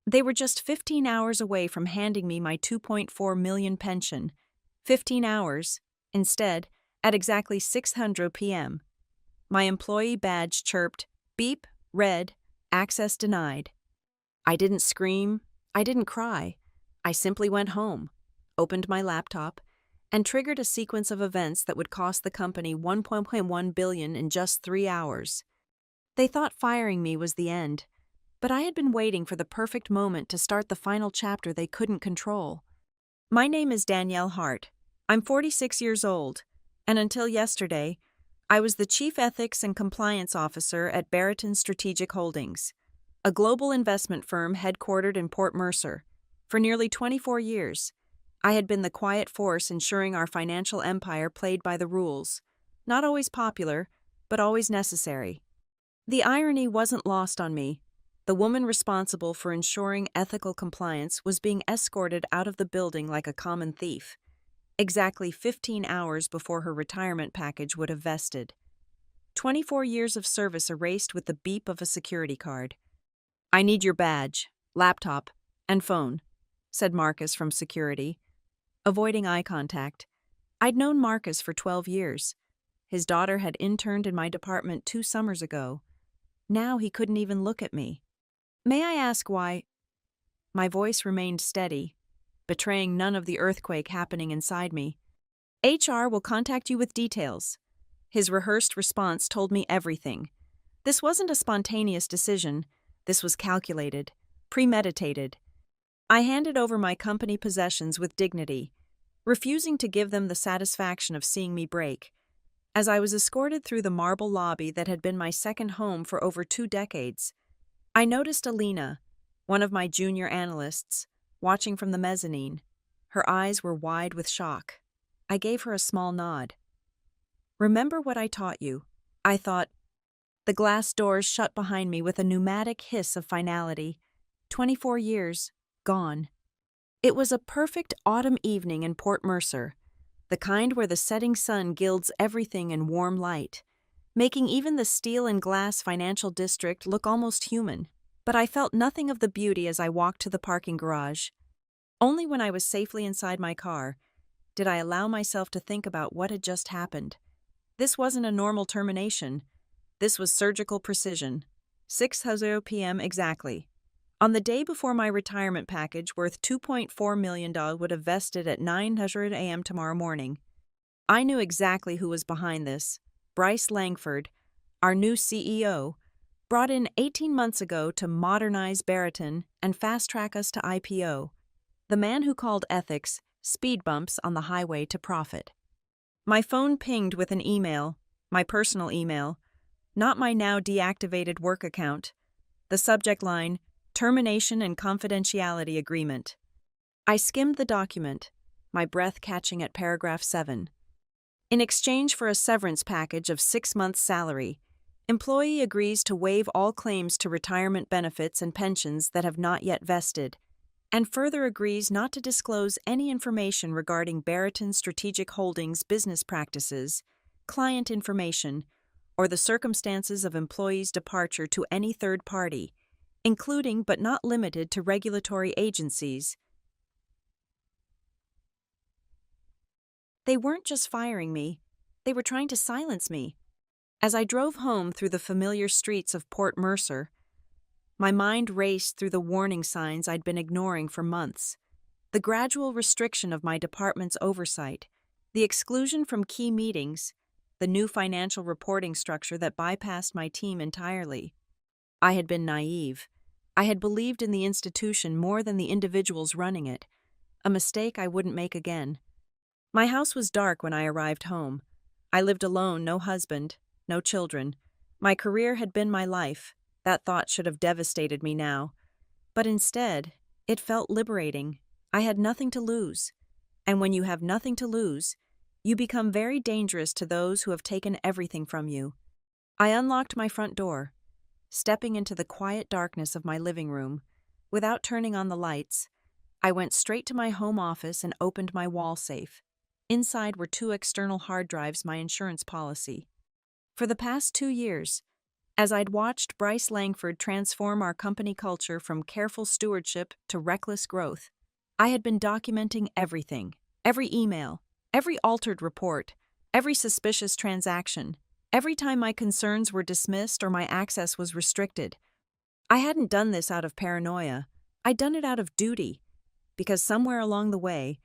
They were just 15 hours away from handing me my 2.4 million pension. 15 hours, instead, at exactly 600 p.m. My employee badge chirped, beep, red, access denied. I didn't scream, I didn't cry. I simply went home, opened my laptop, and triggered a sequence of events that would cost the company $1.1 billion in just 3 hours. They thought firing me was the end, but I had been waiting for the perfect moment to start the final chapter they couldn't control. My name is Danielle Hart. I'm 46 years old, and until yesterday, I was the Chief Ethics and Compliance Officer at Barrington Strategic Holdings, a global investment firm headquartered in Port Mercer. For nearly 24 years, I had been the quiet force ensuring our financial empire played by the rules, not always popular, but always necessary. The irony wasn't lost on me. The woman responsible for ensuring ethical compliance was being escorted out of the building like a common thief, exactly 15 hours before her retirement package would have vested. 24 years of service erased with the beep of a security card. "I need your badge, laptop, and phone," said Marcus from security. Avoiding eye contact, I'd known Marcus for 12 years. His daughter had interned in my department 2 summers ago. Now he couldn't even look at me. "May I ask why?" My voice remained steady, betraying none of the earthquake happening inside me. "HR will contact you with details." His rehearsed response told me everything. This wasn't a spontaneous decision. This was calculated, premeditated. I handed over my company possessions with dignity, refusing to give them the satisfaction of seeing me break. As I was escorted through the marble lobby that had been my second home for over 2 decades, I noticed Alina, one of my junior analysts, watching from the mezzanine. Her eyes were wide with shock. I gave her a small nod. "Remember what I taught you," I thought. The glass doors shut behind me with a pneumatic hiss of finality. 24 years, gone. It was a perfect autumn evening in Port Mercer, the kind where the setting sun gilds everything in warm light, making even the steel and glass financial district look almost human. But I felt nothing of the beauty as I walked to the parking garage. Only when I was safely inside my car did I allow myself to think about what had just happened. This wasn't a normal termination. This was surgical precision. 6:00 p.m. exactly. On the day before my retirement package worth $2.4 million would have vested at 9:00 a.m. tomorrow morning. I knew exactly who was behind this. Bryce Langford, our new CEO, brought in 18 months ago to modernize Barrington and fast-track us to IPO. The man who called ethics speed bumps on the highway to profit. My phone pinged with an email, my personal email, not my now deactivated work account. The subject line, Termination and Confidentiality Agreement. I skimmed the document, my breath catching at paragraph 7. In exchange for a severance package of 6 months' salary, employee agrees to waive all claims to retirement benefits and pensions that have not yet vested, and further agrees not to disclose any information regarding Barrington Strategic Holdings business practices, client information, or the circumstances of employee's departure to any third party, including but not limited to regulatory agencies. They weren't just firing me, they were trying to silence me. As I drove home through the familiar streets of Port Mercer, my mind raced through the warning signs I'd been ignoring for months. The gradual restriction of my department's oversight, the exclusion from key meetings, the new financial reporting structure that bypassed my team entirely. I had been naive. I had believed in the institution more than the individuals running it, a mistake I wouldn't make again. My house was dark when I arrived home. I lived alone, no husband, no children. My career had been my life. That thought should have devastated me now. But instead, it felt liberating. I had nothing to lose. And when you have nothing to lose, you become very dangerous to those who have taken everything from you. I unlocked my front door, stepping into the quiet darkness of my living room. Without turning on the lights, I went straight to my home office and opened my wall safe. Inside were 2 external hard drives, my insurance policy. For the past 2 years, As I'd watched Bryce Langford transform our company culture from careful stewardship to reckless growth, I had been documenting everything, every email, every altered report, every suspicious transaction, every time my concerns were dismissed or my access was restricted. I hadn't done this out of paranoia. I'd done it out of duty, because somewhere along the way,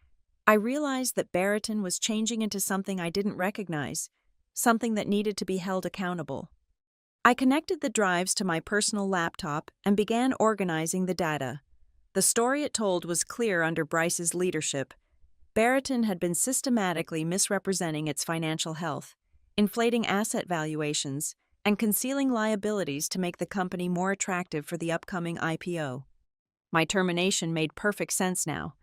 I realized that Barrington was changing into something I didn't recognize, something that needed to be held accountable. I connected the drives to my personal laptop and began organizing the data. The story it told was clear under Bryce's leadership. Barrington had been systematically misrepresenting its financial health, inflating asset valuations, and concealing liabilities to make the company more attractive for the upcoming IPO. My termination made perfect sense now.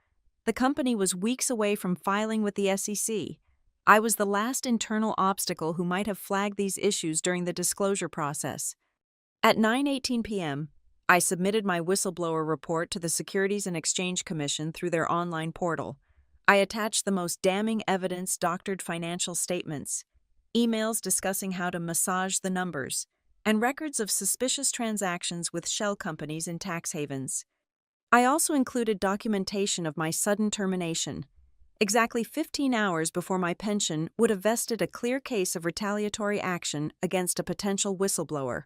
The company was weeks away from filing with the SEC. I was the last internal obstacle who might have flagged these issues during the disclosure process. At 9:18 p.m., I submitted my whistleblower report to the Securities and Exchange Commission through their online portal. I attached the most damning evidence, doctored financial statements, emails discussing how to massage the numbers, and records of suspicious transactions with shell companies in tax havens. I also included documentation of my sudden termination. Exactly 15 hours before my pension would have vested a clear case of retaliatory action against a potential whistleblower.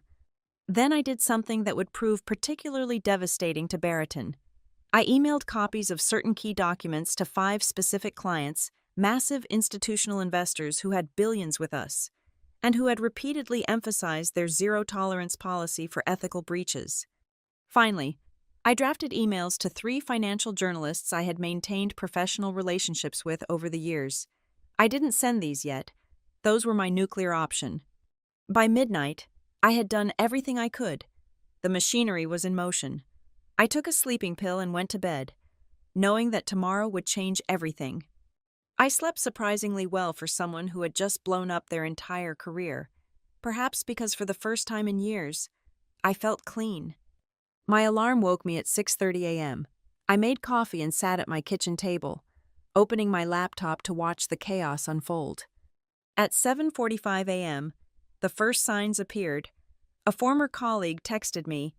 Then I did something that would prove particularly devastating to Barrington. I emailed copies of certain key documents to 5 specific clients, massive institutional investors who had billions with us, and who had repeatedly emphasized their zero-tolerance policy for ethical breaches. Finally, I drafted emails to 3 financial journalists I had maintained professional relationships with over the years. I didn't send these yet. Those were my nuclear option. By midnight, I had done everything I could. The machinery was in motion. I took a sleeping pill and went to bed, knowing that tomorrow would change everything. I slept surprisingly well for someone who had just blown up their entire career, perhaps because for the first time in years, I felt clean. My alarm woke me at 6:30 a.m. I made coffee and sat at my kitchen table, opening my laptop to watch the chaos unfold. At 7:45 a.m., the first signs appeared. A former colleague texted me,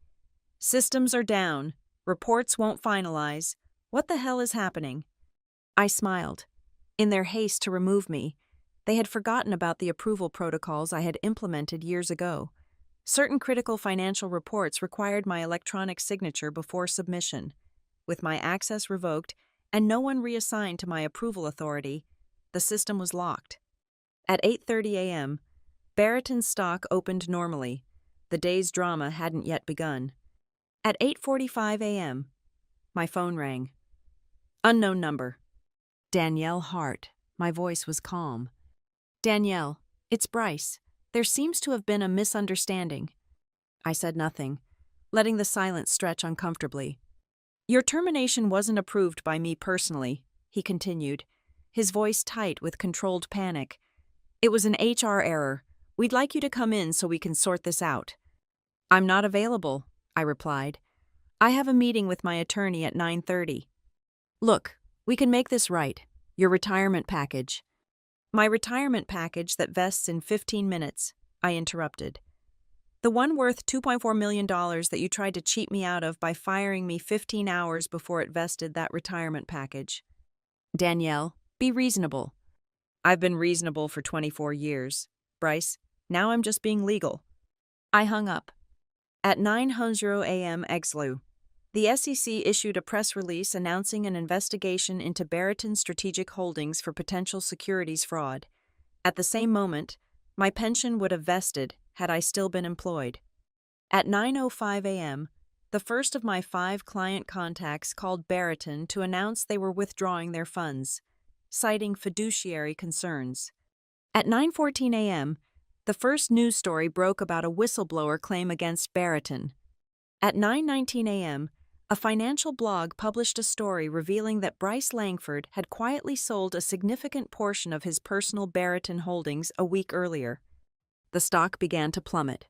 "Systems are down. Reports won't finalize. What the hell is happening?" I smiled. In their haste to remove me, they had forgotten about the approval protocols I had implemented years ago. Certain critical financial reports required my electronic signature before submission. With my access revoked and no one reassigned to my approval authority, the system was locked. At 8:30 a.m., Barrington's stock opened normally. The day's drama hadn't yet begun. At 8:45 a.m., my phone rang. Unknown number. Danielle Hart. My voice was calm. "Danielle, it's Bryce. There seems to have been a misunderstanding." I said nothing, letting the silence stretch uncomfortably. "Your termination wasn't approved by me personally," he continued, his voice tight with controlled panic. "It was an HR error. We'd like you to come in so we can sort this out." "I'm not available," I replied. "I have a meeting with my attorney at 9:30. "Look, we can make this right. Your retirement package." "My retirement package that vests in 15 minutes, I interrupted. "The one worth $2.4 million that you tried to cheat me out of by firing me 15 hours before it vested, that retirement package." "Danielle, be reasonable." "I've been reasonable for 24 years, Bryce. Now I'm just being legal." I hung up. At 9:00 a.m. EXLU, the SEC issued a press release announcing an investigation into Barrington Strategic Holdings for potential securities fraud. At the same moment, my pension would have vested had I still been employed. At 9:05 a.m., the first of my 5 client contacts called Barrington to announce they were withdrawing their funds, citing fiduciary concerns. At 9:14 a.m., the first news story broke about a whistleblower claim against Barrington. At 9:19 a.m., a financial blog published a story revealing that Bryce Langford had quietly sold a significant portion of his personal Barrington holdings a week earlier. The stock began to plummet.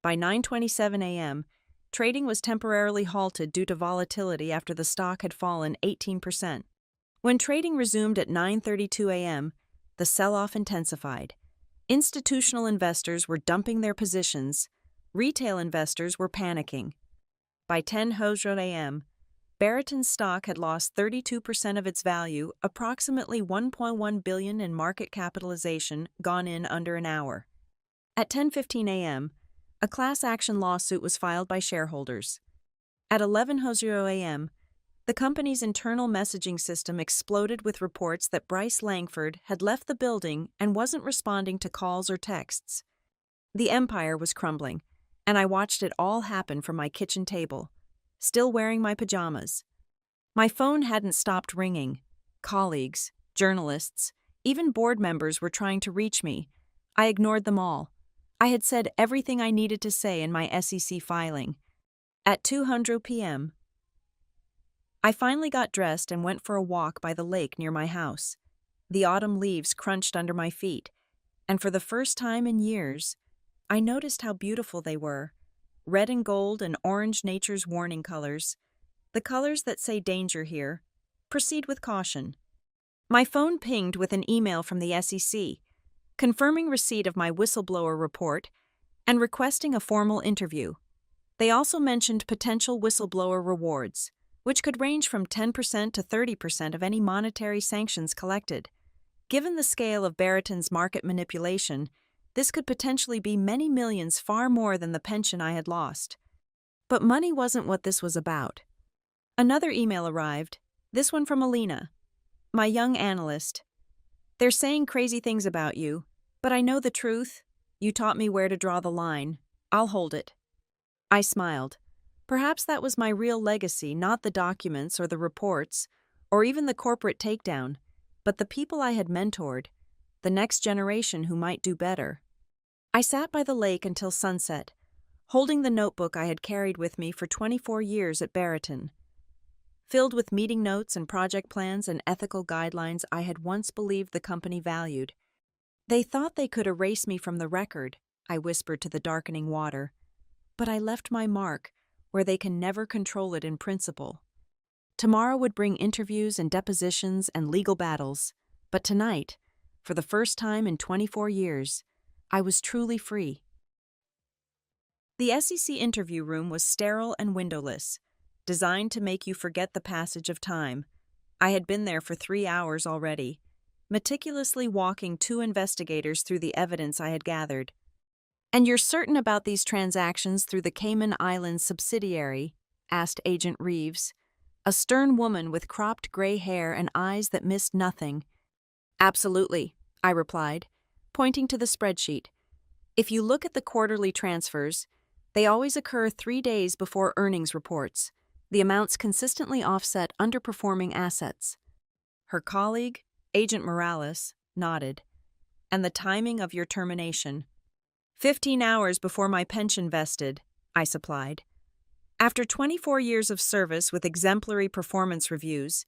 By 9:27 a.m., trading was temporarily halted due to volatility after the stock had fallen 18%. When trading resumed at 9:32 a.m., the sell-off intensified. Institutional investors were dumping their positions, Retail investors were panicking. By 10:00 a.m., Barrington's stock had lost 32% of its value, approximately $1.1 billion in market capitalization, gone in under an hour. At 10:15 a.m., a class action lawsuit was filed by shareholders. At 11:00 a.m., the company's internal messaging system exploded with reports that Bryce Langford had left the building and wasn't responding to calls or texts. The empire was crumbling, and I watched it all happen from my kitchen table, still wearing my pajamas. My phone hadn't stopped ringing. Colleagues, journalists, even board members were trying to reach me. I ignored them all. I had said everything I needed to say in my SEC filing. At 2:00 p.m., I finally got dressed and went for a walk by the lake near my house. The autumn leaves crunched under my feet, and for the first time in years, I noticed how beautiful they were. Red and gold and orange, nature's warning colors. The colors that say danger here. Proceed with caution. My phone pinged with an email from the SEC, confirming receipt of my whistleblower report and requesting a formal interview. They also mentioned potential whistleblower rewards, which could range from 10% to 30% of any monetary sanctions collected. Given the scale of Barrington's market manipulation, this could potentially be many millions, far more than the pension I had lost. But money wasn't what this was about. Another email arrived, this one from Alina, my young analyst. They're saying crazy things about you, but I know the truth. You taught me where to draw the line. I'll hold it. I smiled. Perhaps that was my real legacy, not the documents or the reports, or even the corporate takedown, but the people I had mentored, the next generation who might do better. I sat by the lake until sunset, holding the notebook I had carried with me for 24 years at Barrington, filled with meeting notes and project plans and ethical guidelines I had once believed the company valued. They thought they could erase me from the record, I whispered to the darkening water, but I left my mark where they can never control it in principle. Tomorrow would bring interviews and depositions and legal battles, but tonight, for the first time in 24 years, I was truly free. The SEC interview room was sterile and windowless, designed to make you forget the passage of time. I had been there for 3 hours already, meticulously walking 2 investigators through the evidence I had gathered. "And you're certain about these transactions through the Cayman Islands subsidiary?" asked Agent Reeves, a stern woman with cropped gray hair and eyes that missed nothing. "Absolutely," I replied, pointing to the spreadsheet. "If you look at the quarterly transfers, they always occur 3 days before earnings reports. The amounts consistently offset underperforming assets." Her colleague, Agent Morales, nodded. "And the timing of your termination?" 15 hours before my pension vested, I supplied. After 24 years of service with exemplary performance reviews,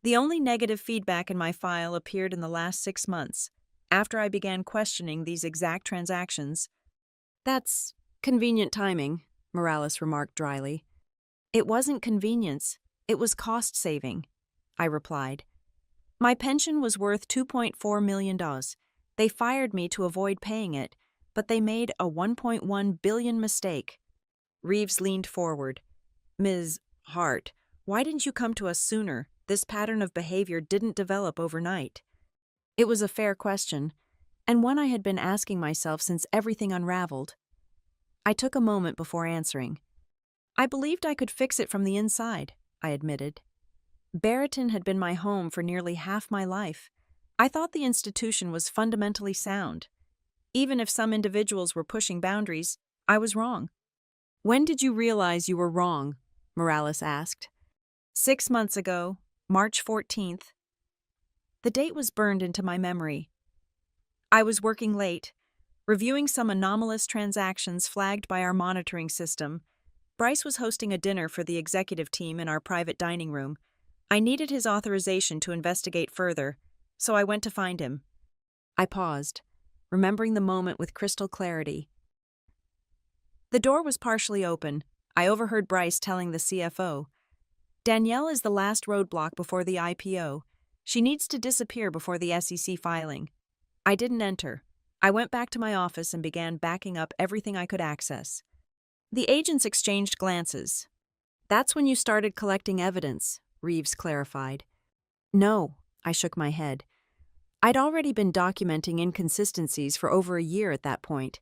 the only negative feedback in my file appeared in the last 6 months, after I began questioning these exact transactions. "That's convenient timing," Morales remarked dryly. "It wasn't convenience, it was cost saving," I replied. "My pension was worth $2.4 million. They fired me to avoid paying it, but they made a $1.1 billion mistake." Reeves leaned forward. "Ms. Hart, why didn't you come to us sooner? This pattern of behavior didn't develop overnight." It was a fair question, and one I had been asking myself since everything unraveled. I took a moment before answering. "I believed I could fix it from the inside," I admitted. Barrington had been my home for nearly half my life. I thought the institution was fundamentally sound. Even if some individuals were pushing boundaries, I was wrong. "When did you realize you were wrong?" Morales asked. 6 months ago, March 14th. The date was burned into my memory. I was working late, reviewing some anomalous transactions flagged by our monitoring system. Bryce was hosting a dinner for the executive team in our private dining room. I needed his authorization to investigate further, so I went to find him. I paused, remembering the moment with crystal clarity. The door was partially open. I overheard Bryce telling the CFO, "Danielle is the last roadblock before the IPO. She needs to disappear before the SEC filing." I didn't enter. I went back to my office and began backing up everything I could access. The agents exchanged glances. That's when you started collecting evidence, Reeves clarified. No, I shook my head. I'd already been documenting inconsistencies for over a year at that point.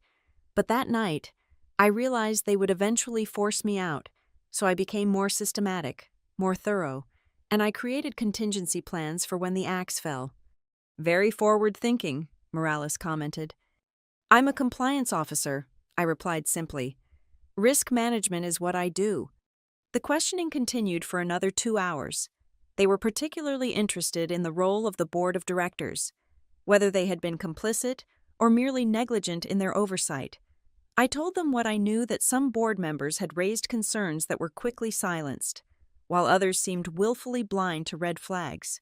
But that night, I realized they would eventually force me out, so I became more systematic, more thorough, and I created contingency plans for when the axe fell. Very forward thinking, Morales commented. I'm a compliance officer, I replied simply. Risk management is what I do. The questioning continued for another 2 hours. They were particularly interested in the role of the board of directors, whether they had been complicit or merely negligent in their oversight. I told them what I knew, that some board members had raised concerns that were quickly silenced, while others seemed willfully blind to red flags.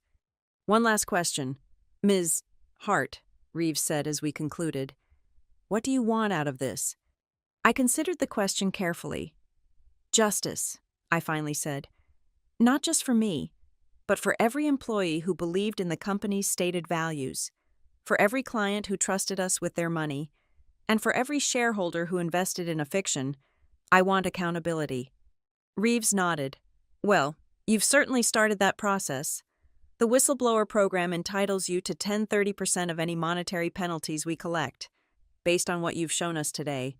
One last question. Ms. Hart, Reeves said as we concluded. What do you want out of this? I considered the question carefully. Justice, I finally said. Not just for me, but for every employee who believed in the company's stated values, for every client who trusted us with their money, and for every shareholder who invested in a fiction. I want accountability. Reeves nodded. Well, you've certainly started that process. The whistleblower program entitles you to 10-30% of any monetary penalties we collect. Based on what you've shown us today,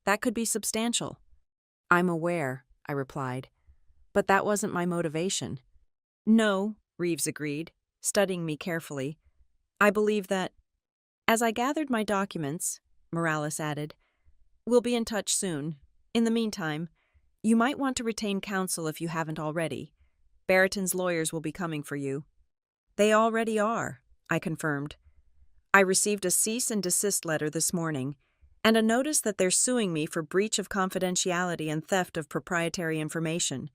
that could be substantial. I'm aware, I replied. But that wasn't my motivation. No, Reeves agreed, studying me carefully. I believe that. As I gathered my documents, Morales added, we'll be in touch soon. In the meantime, you might want to retain counsel if you haven't already. Barreton's lawyers will be coming for you. They already are, I confirmed. I received a cease and desist letter this morning, and a notice that they're suing me for breach of confidentiality and theft of proprietary information.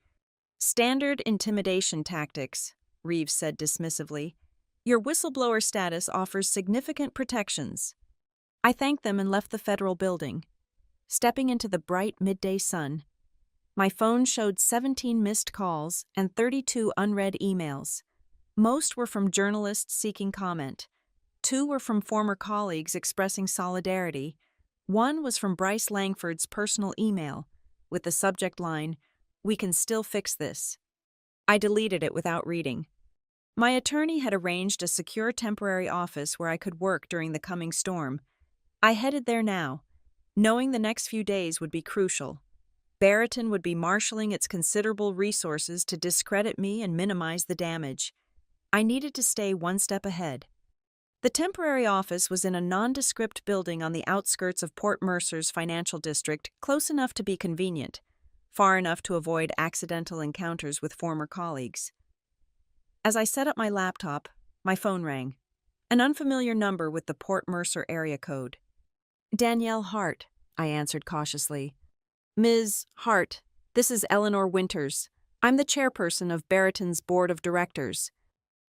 Standard intimidation tactics, Reeves said dismissively. Your whistleblower status offers significant protections. I thanked them and left the federal building. Stepping into the bright midday sun, my phone showed 17 missed calls and 32 unread emails. Most were from journalists seeking comment. 2 were from former colleagues expressing solidarity. 1 was from Bryce Langford's personal email, with the subject line, "We can still fix this." I deleted it without reading. My attorney had arranged a secure temporary office where I could work during the coming storm. I headed there now, knowing the next few days would be crucial. Barreton would be marshaling its considerable resources to discredit me and minimize the damage. I needed to stay one step ahead. The temporary office was in a nondescript building on the outskirts of Port Mercer's financial district, close enough to be convenient, far enough to avoid accidental encounters with former colleagues. As I set up my laptop, my phone rang. An unfamiliar number with the Port Mercer area code. Danielle Hart, I answered cautiously. Ms. Hart, this is Eleanor Winters. I'm the chairperson of Barreton's board of directors.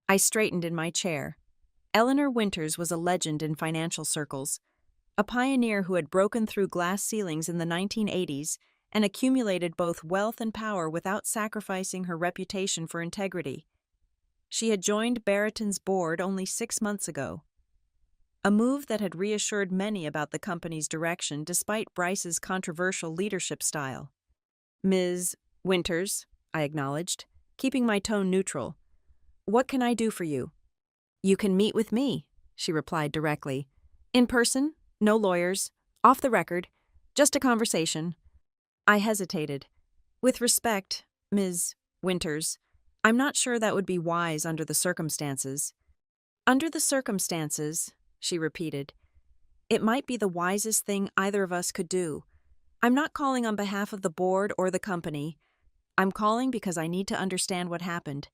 I straightened in my chair. Eleanor Winters was a legend in financial circles, a pioneer who had broken through glass ceilings in the 1980s and accumulated both wealth and power without sacrificing her reputation for integrity. She had joined Barreton's board only 6 months ago, a move that had reassured many about the company's direction despite Bryce's controversial leadership style. Ms. Winters, I acknowledged, keeping my tone neutral. What can I do for you? You can meet with me, she replied directly. In person, no lawyers, off the record, just a conversation. I hesitated. With respect, Ms. Winters, I'm not sure that would be wise under the circumstances. Under the circumstances, she repeated. It might be the wisest thing either of us could do. I'm not calling on behalf of the board or the company. I'm calling because I need to understand what happened,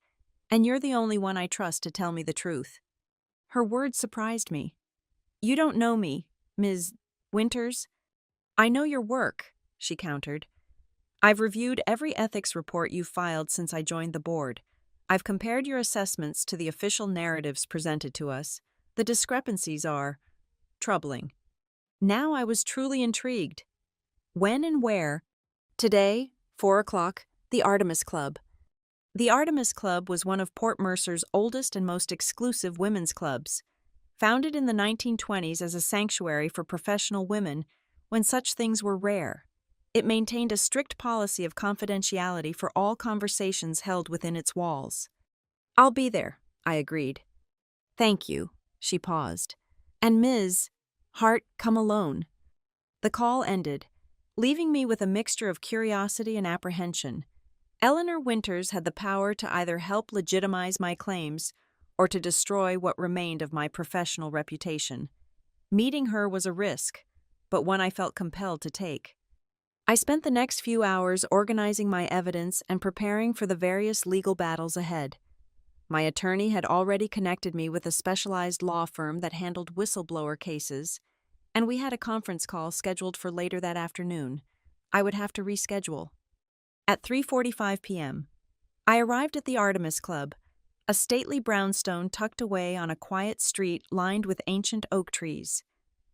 and you're the only one I trust to tell me the truth. Her words surprised me. You don't know me, Ms. Winters. I know your work, she countered. I've reviewed every ethics report you've filed since I joined the board. I've compared your assessments to the official narratives presented to us. The discrepancies are troubling. Now I was truly intrigued. When and where? Today, 4 o'clock, the Artemis Club. The Artemis Club was one of Port Mercer's oldest and most exclusive women's clubs. Founded in the 1920s as a sanctuary for professional women when such things were rare. It maintained a strict policy of confidentiality for all conversations held within its walls. "I'll be there," I agreed. "Thank you," she paused. "And Ms. Hart, come alone." The call ended, leaving me with a mixture of curiosity and apprehension. Eleanor Winters had the power to either help legitimize my claims or to destroy what remained of my professional reputation. Meeting her was a risk, but one I felt compelled to take. I spent the next few hours organizing my evidence and preparing for the various legal battles ahead. My attorney had already connected me with a specialized law firm that handled whistleblower cases, and we had a conference call scheduled for later that afternoon. I would have to reschedule. At 3:45 p.m., I arrived at the Artemis Club, a stately brownstone tucked away on a quiet street lined with ancient oak trees.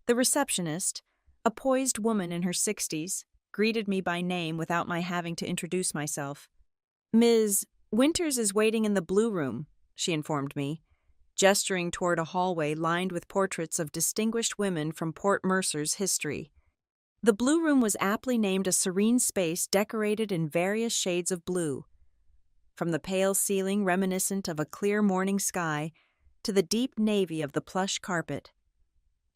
The receptionist, a poised woman in her 60s, greeted me by name without my having to introduce myself. "Ms. Winters is waiting in the blue room," she informed me, gesturing toward a hallway lined with portraits of distinguished women from Port Mercer's history. The blue room was aptly named a serene space decorated in various shades of blue, from the pale ceiling reminiscent of a clear morning sky to the deep navy of the plush carpet.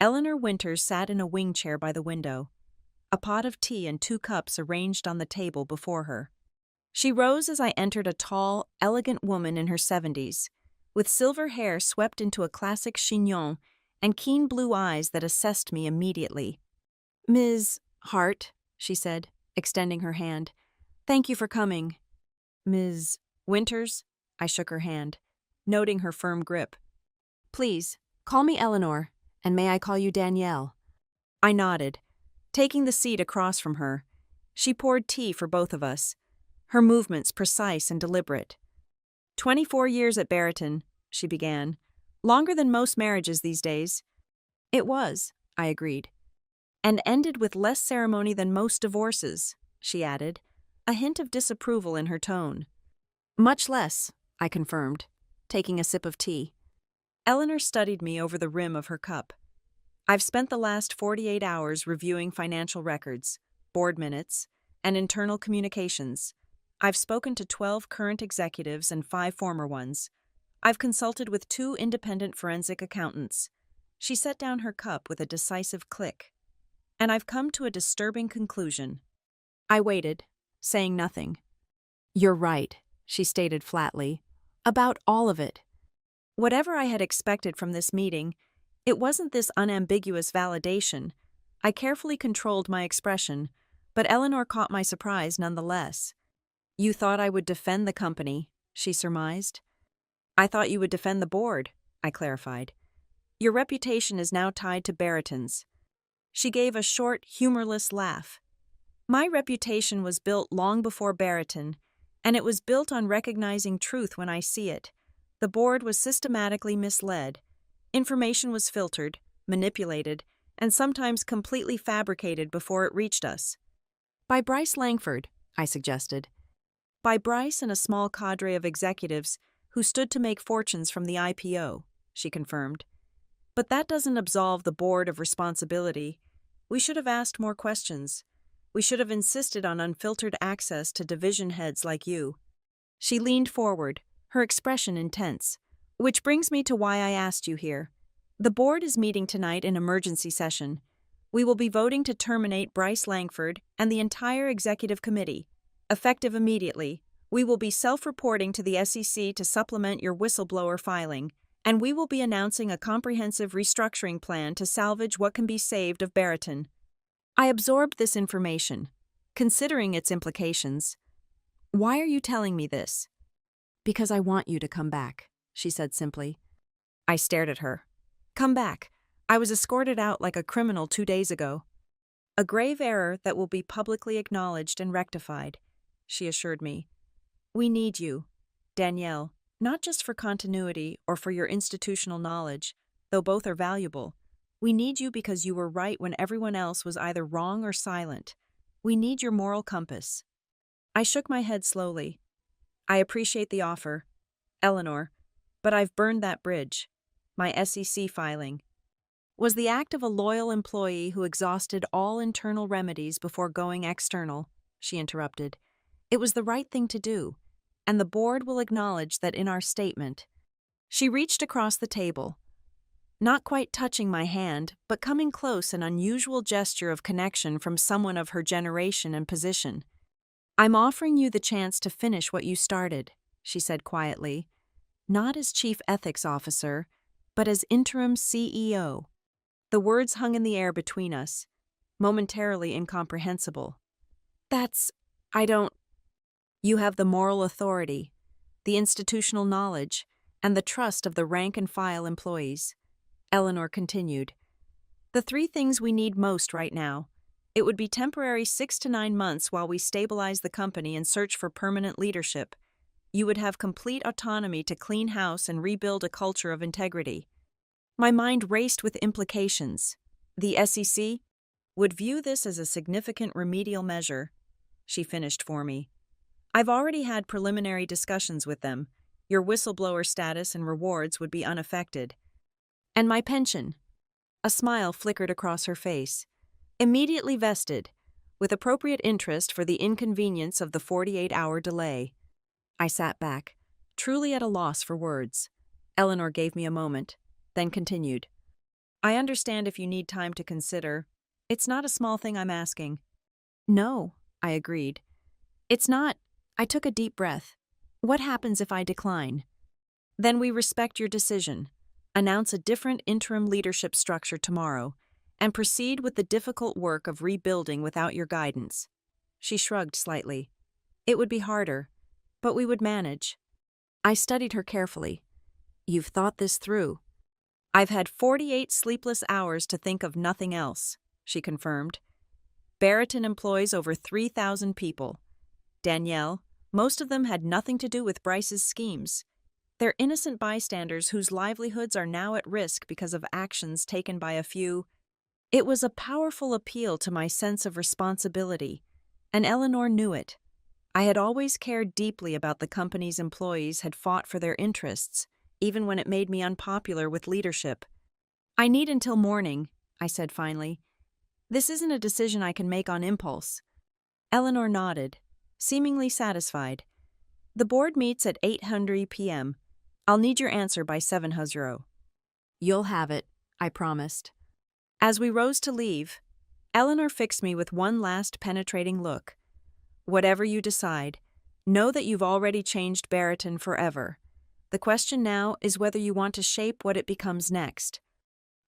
Eleanor Winters sat in a wing chair by the window, a pot of tea and 2 cups arranged on the table before her. She rose as I entered, a tall, elegant woman in her 70s, with silver hair swept into a classic chignon and keen blue eyes that assessed me immediately. "Ms. Hart," she said, extending her hand. "Thank you for coming." "Ms. Winters?" I shook her hand, noting her firm grip. "Please, call me Eleanor, and may I call you Danielle?" I nodded, taking the seat across from her. She poured tea for both of us, her movements precise and deliberate. 24 years at Barrington," she began. "Longer than most marriages these days." "It was," I agreed. "And ended with less ceremony than most divorces," she added, a hint of disapproval in her tone. "Much less," I confirmed, taking a sip of tea. Eleanor studied me over the rim of her cup. "I've spent the last 48 hours reviewing financial records, board minutes, and internal communications. I've spoken to 12 current executives and 5 former ones. I've consulted with 2 independent forensic accountants." She set down her cup with a decisive click. "And I've come to a disturbing conclusion." I waited, saying nothing. "You're right," she stated flatly. "About all of it." Whatever I had expected from this meeting, it wasn't this unambiguous validation. I carefully controlled my expression, but Eleanor caught my surprise nonetheless. "You thought I would defend the company," she surmised. "I thought you would defend the board," I clarified. "Your reputation is now tied to Barrington's." She gave a short, humorless laugh. "My reputation was built long before Barrington, and it was built on recognizing truth when I see it. The board was systematically misled. Information was filtered, manipulated, and sometimes completely fabricated before it reached us." "By Bryce Langford," I suggested. "By Bryce and a small cadre of executives who stood to make fortunes from the IPO," she confirmed. "But that doesn't absolve the board of responsibility. We should have asked more questions. We should have insisted on unfiltered access to division heads like you." She leaned forward, her expression intense. "Which brings me to why I asked you here. The board is meeting tonight in emergency session. We will be voting to terminate Bryce Langford and the entire executive committee. Effective immediately, we will be self-reporting to the SEC to supplement your whistleblower filing, and we will be announcing a comprehensive restructuring plan to salvage what can be saved of Barrington." I absorbed this information, considering its implications. "Why are you telling me this?" "Because I want you to come back," she said simply. I stared at her. "Come back. I was escorted out like a criminal 2 days ago." "A grave error that will be publicly acknowledged and rectified," she assured me. "We need you, Danielle, not just for continuity or for your institutional knowledge, though both are valuable. We need you because you were right when everyone else was either wrong or silent. We need your moral compass." I shook my head slowly. "I appreciate the offer, Eleanor, but I've burned that bridge. My SEC filing." was the act of a loyal employee who exhausted all internal remedies before going external, she interrupted. It was the right thing to do, and the board will acknowledge that in our statement. She reached across the table, not quite touching my hand, but coming close, an unusual gesture of connection from someone of her generation and position. I'm offering you the chance to finish what you started, she said quietly, not as Chief Ethics Officer, but as Interim CEO. The words hung in the air between us, momentarily incomprehensible. I don't. You have the moral authority, the institutional knowledge, and the trust of the rank-and-file employees. Eleanor continued. The three things we need most right now. It would be temporary 6 to 9 months while we stabilize the company and search for permanent leadership. You would have complete autonomy to clean house and rebuild a culture of integrity. My mind raced with implications. The SEC would view this as a significant remedial measure, she finished for me. I've already had preliminary discussions with them. Your whistleblower status and rewards would be unaffected. And my pension. A smile flickered across her face. Immediately vested, with appropriate interest for the inconvenience of the 48-hour delay. I sat back, truly at a loss for words. Eleanor gave me a moment, then continued. I understand if you need time to consider. It's not a small thing I'm asking. No, I agreed. It's not. I took a deep breath. What happens if I decline? Then we respect your decision. Announce a different interim leadership structure tomorrow, and proceed with the difficult work of rebuilding without your guidance. She shrugged slightly. It would be harder, but we would manage. I studied her carefully. You've thought this through. I've had 48 sleepless hours to think of nothing else, she confirmed. Barrington employs over 3,000 people. Danielle, most of them had nothing to do with Bryce's schemes. They're innocent bystanders whose livelihoods are now at risk because of actions taken by a few. It was a powerful appeal to my sense of responsibility, and Eleanor knew it. I had always cared deeply about the company's employees, had fought for their interests, even when it made me unpopular with leadership. I need until morning, I said finally. This isn't a decision I can make on impulse. Eleanor nodded, seemingly satisfied. The board meets at 8:00 p.m. I'll need your answer by 7:00. You'll have it, I promised. As we rose to leave, Eleanor fixed me with one last penetrating look. Whatever you decide, know that you've already changed Barrington forever. The question now is whether you want to shape what it becomes next.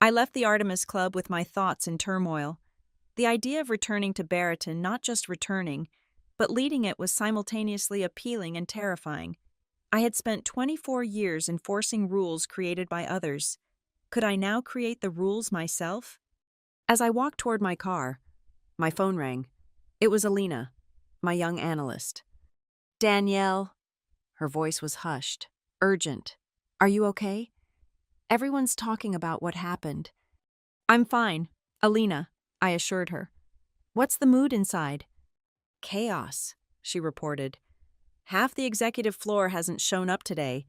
I left the Artemis Club with my thoughts in turmoil. The idea of returning to Barrington, not just returning, but leading it, was simultaneously appealing and terrifying. I had spent 24 years enforcing rules created by others. Could I now create the rules myself? As I walked toward my car, my phone rang. It was Alina, my young analyst. Danielle. Her voice was hushed, urgent. Are you okay? Everyone's talking about what happened. I'm fine, Alina, I assured her. What's the mood inside? Chaos, she reported. Half the executive floor hasn't shown up today.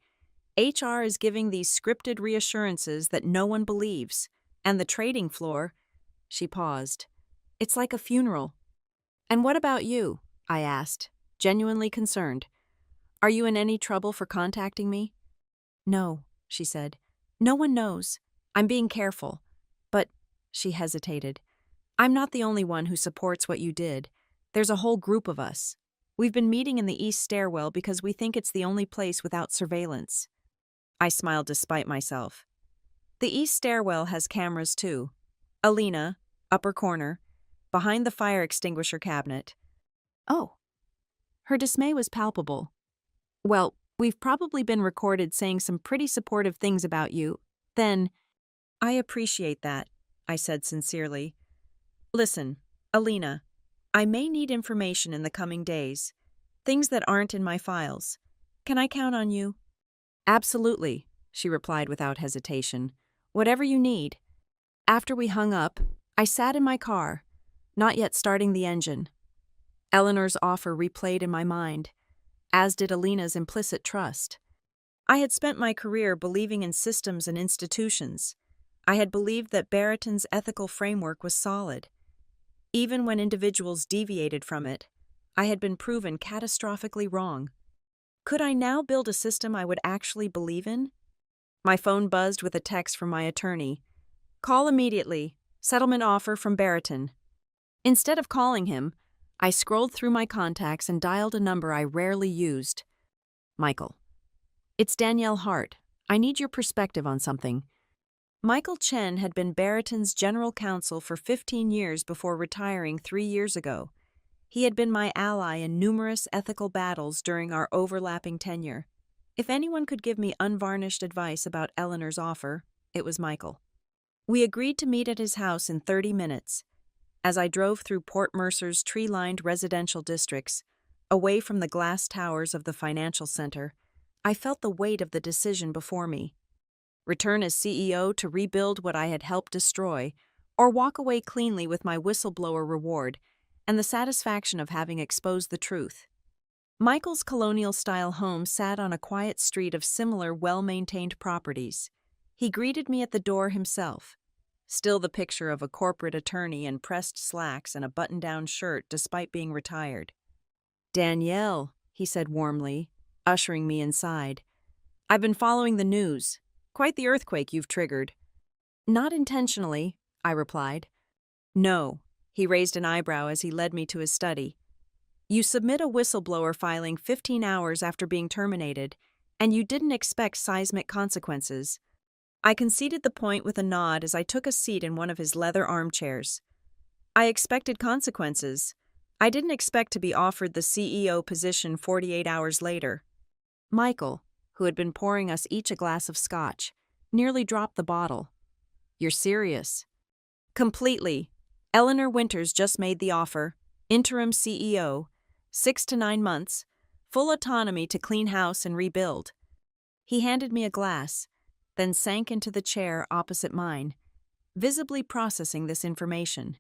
HR is giving these scripted reassurances that no one believes. And the trading floor, she paused. It's like a funeral. And what about you? I asked, genuinely concerned. Are you in any trouble for contacting me? No, she said. No one knows. I'm being careful. But, she hesitated, I'm not the only one who supports what you did. There's a whole group of us. We've been meeting in the East Stairwell because we think it's the only place without surveillance. I smiled despite myself. The East Stairwell has cameras too. Alina, upper corner, behind the fire extinguisher cabinet. Oh. Her dismay was palpable. Well, we've probably been recorded saying some pretty supportive things about you. Then, I appreciate that, I said sincerely. Listen, Alina, I may need information in the coming days. Things that aren't in my files. Can I count on you? Absolutely, she replied without hesitation. Whatever you need. After we hung up, I sat in my car, not yet starting the engine. Eleanor's offer replayed in my mind, as did Alina's implicit trust. I had spent my career believing in systems and institutions. I had believed that Barreton's ethical framework was solid. Even when individuals deviated from it, I had been proven catastrophically wrong. Could I now build a system I would actually believe in? My phone buzzed with a text from my attorney. "Call immediately. Settlement offer from Barreton." Instead of calling him, I scrolled through my contacts and dialed a number I rarely used. "Michael. It's Danielle Hart. I need your perspective on something." Michael Chen had been Barreton's general counsel for 15 years before retiring 3 years ago. He had been my ally in numerous ethical battles during our overlapping tenure. If anyone could give me unvarnished advice about Eleanor's offer, it was Michael. We agreed to meet at his house in 30 minutes. As I drove through Port Mercer's tree-lined residential districts, away from the glass towers of the financial center, I felt the weight of the decision before me. Return as CEO to rebuild what I had helped destroy, or walk away cleanly with my whistleblower reward and the satisfaction of having exposed the truth. Michael's colonial-style home sat on a quiet street of similar well-maintained properties. He greeted me at the door himself, still the picture of a corporate attorney in pressed slacks and a button-down shirt despite being retired. "Danielle," he said warmly, ushering me inside. "I've been following the news. Quite the earthquake you've triggered." "Not intentionally," I replied. "No," he raised an eyebrow as he led me to his study. "You submit a whistleblower filing 15 hours after being terminated, and you didn't expect seismic consequences." I conceded the point with a nod as I took a seat in one of his leather armchairs. "I expected consequences. I didn't expect to be offered the CEO position 48 hours later." Michael, who had been pouring us each a glass of scotch, nearly dropped the bottle. "You're serious?" "Completely. Eleanor Winters just made the offer. Interim CEO, 6 to 9 months, full autonomy to clean house and rebuild." He handed me a glass, then sank into the chair opposite mine, visibly processing this information.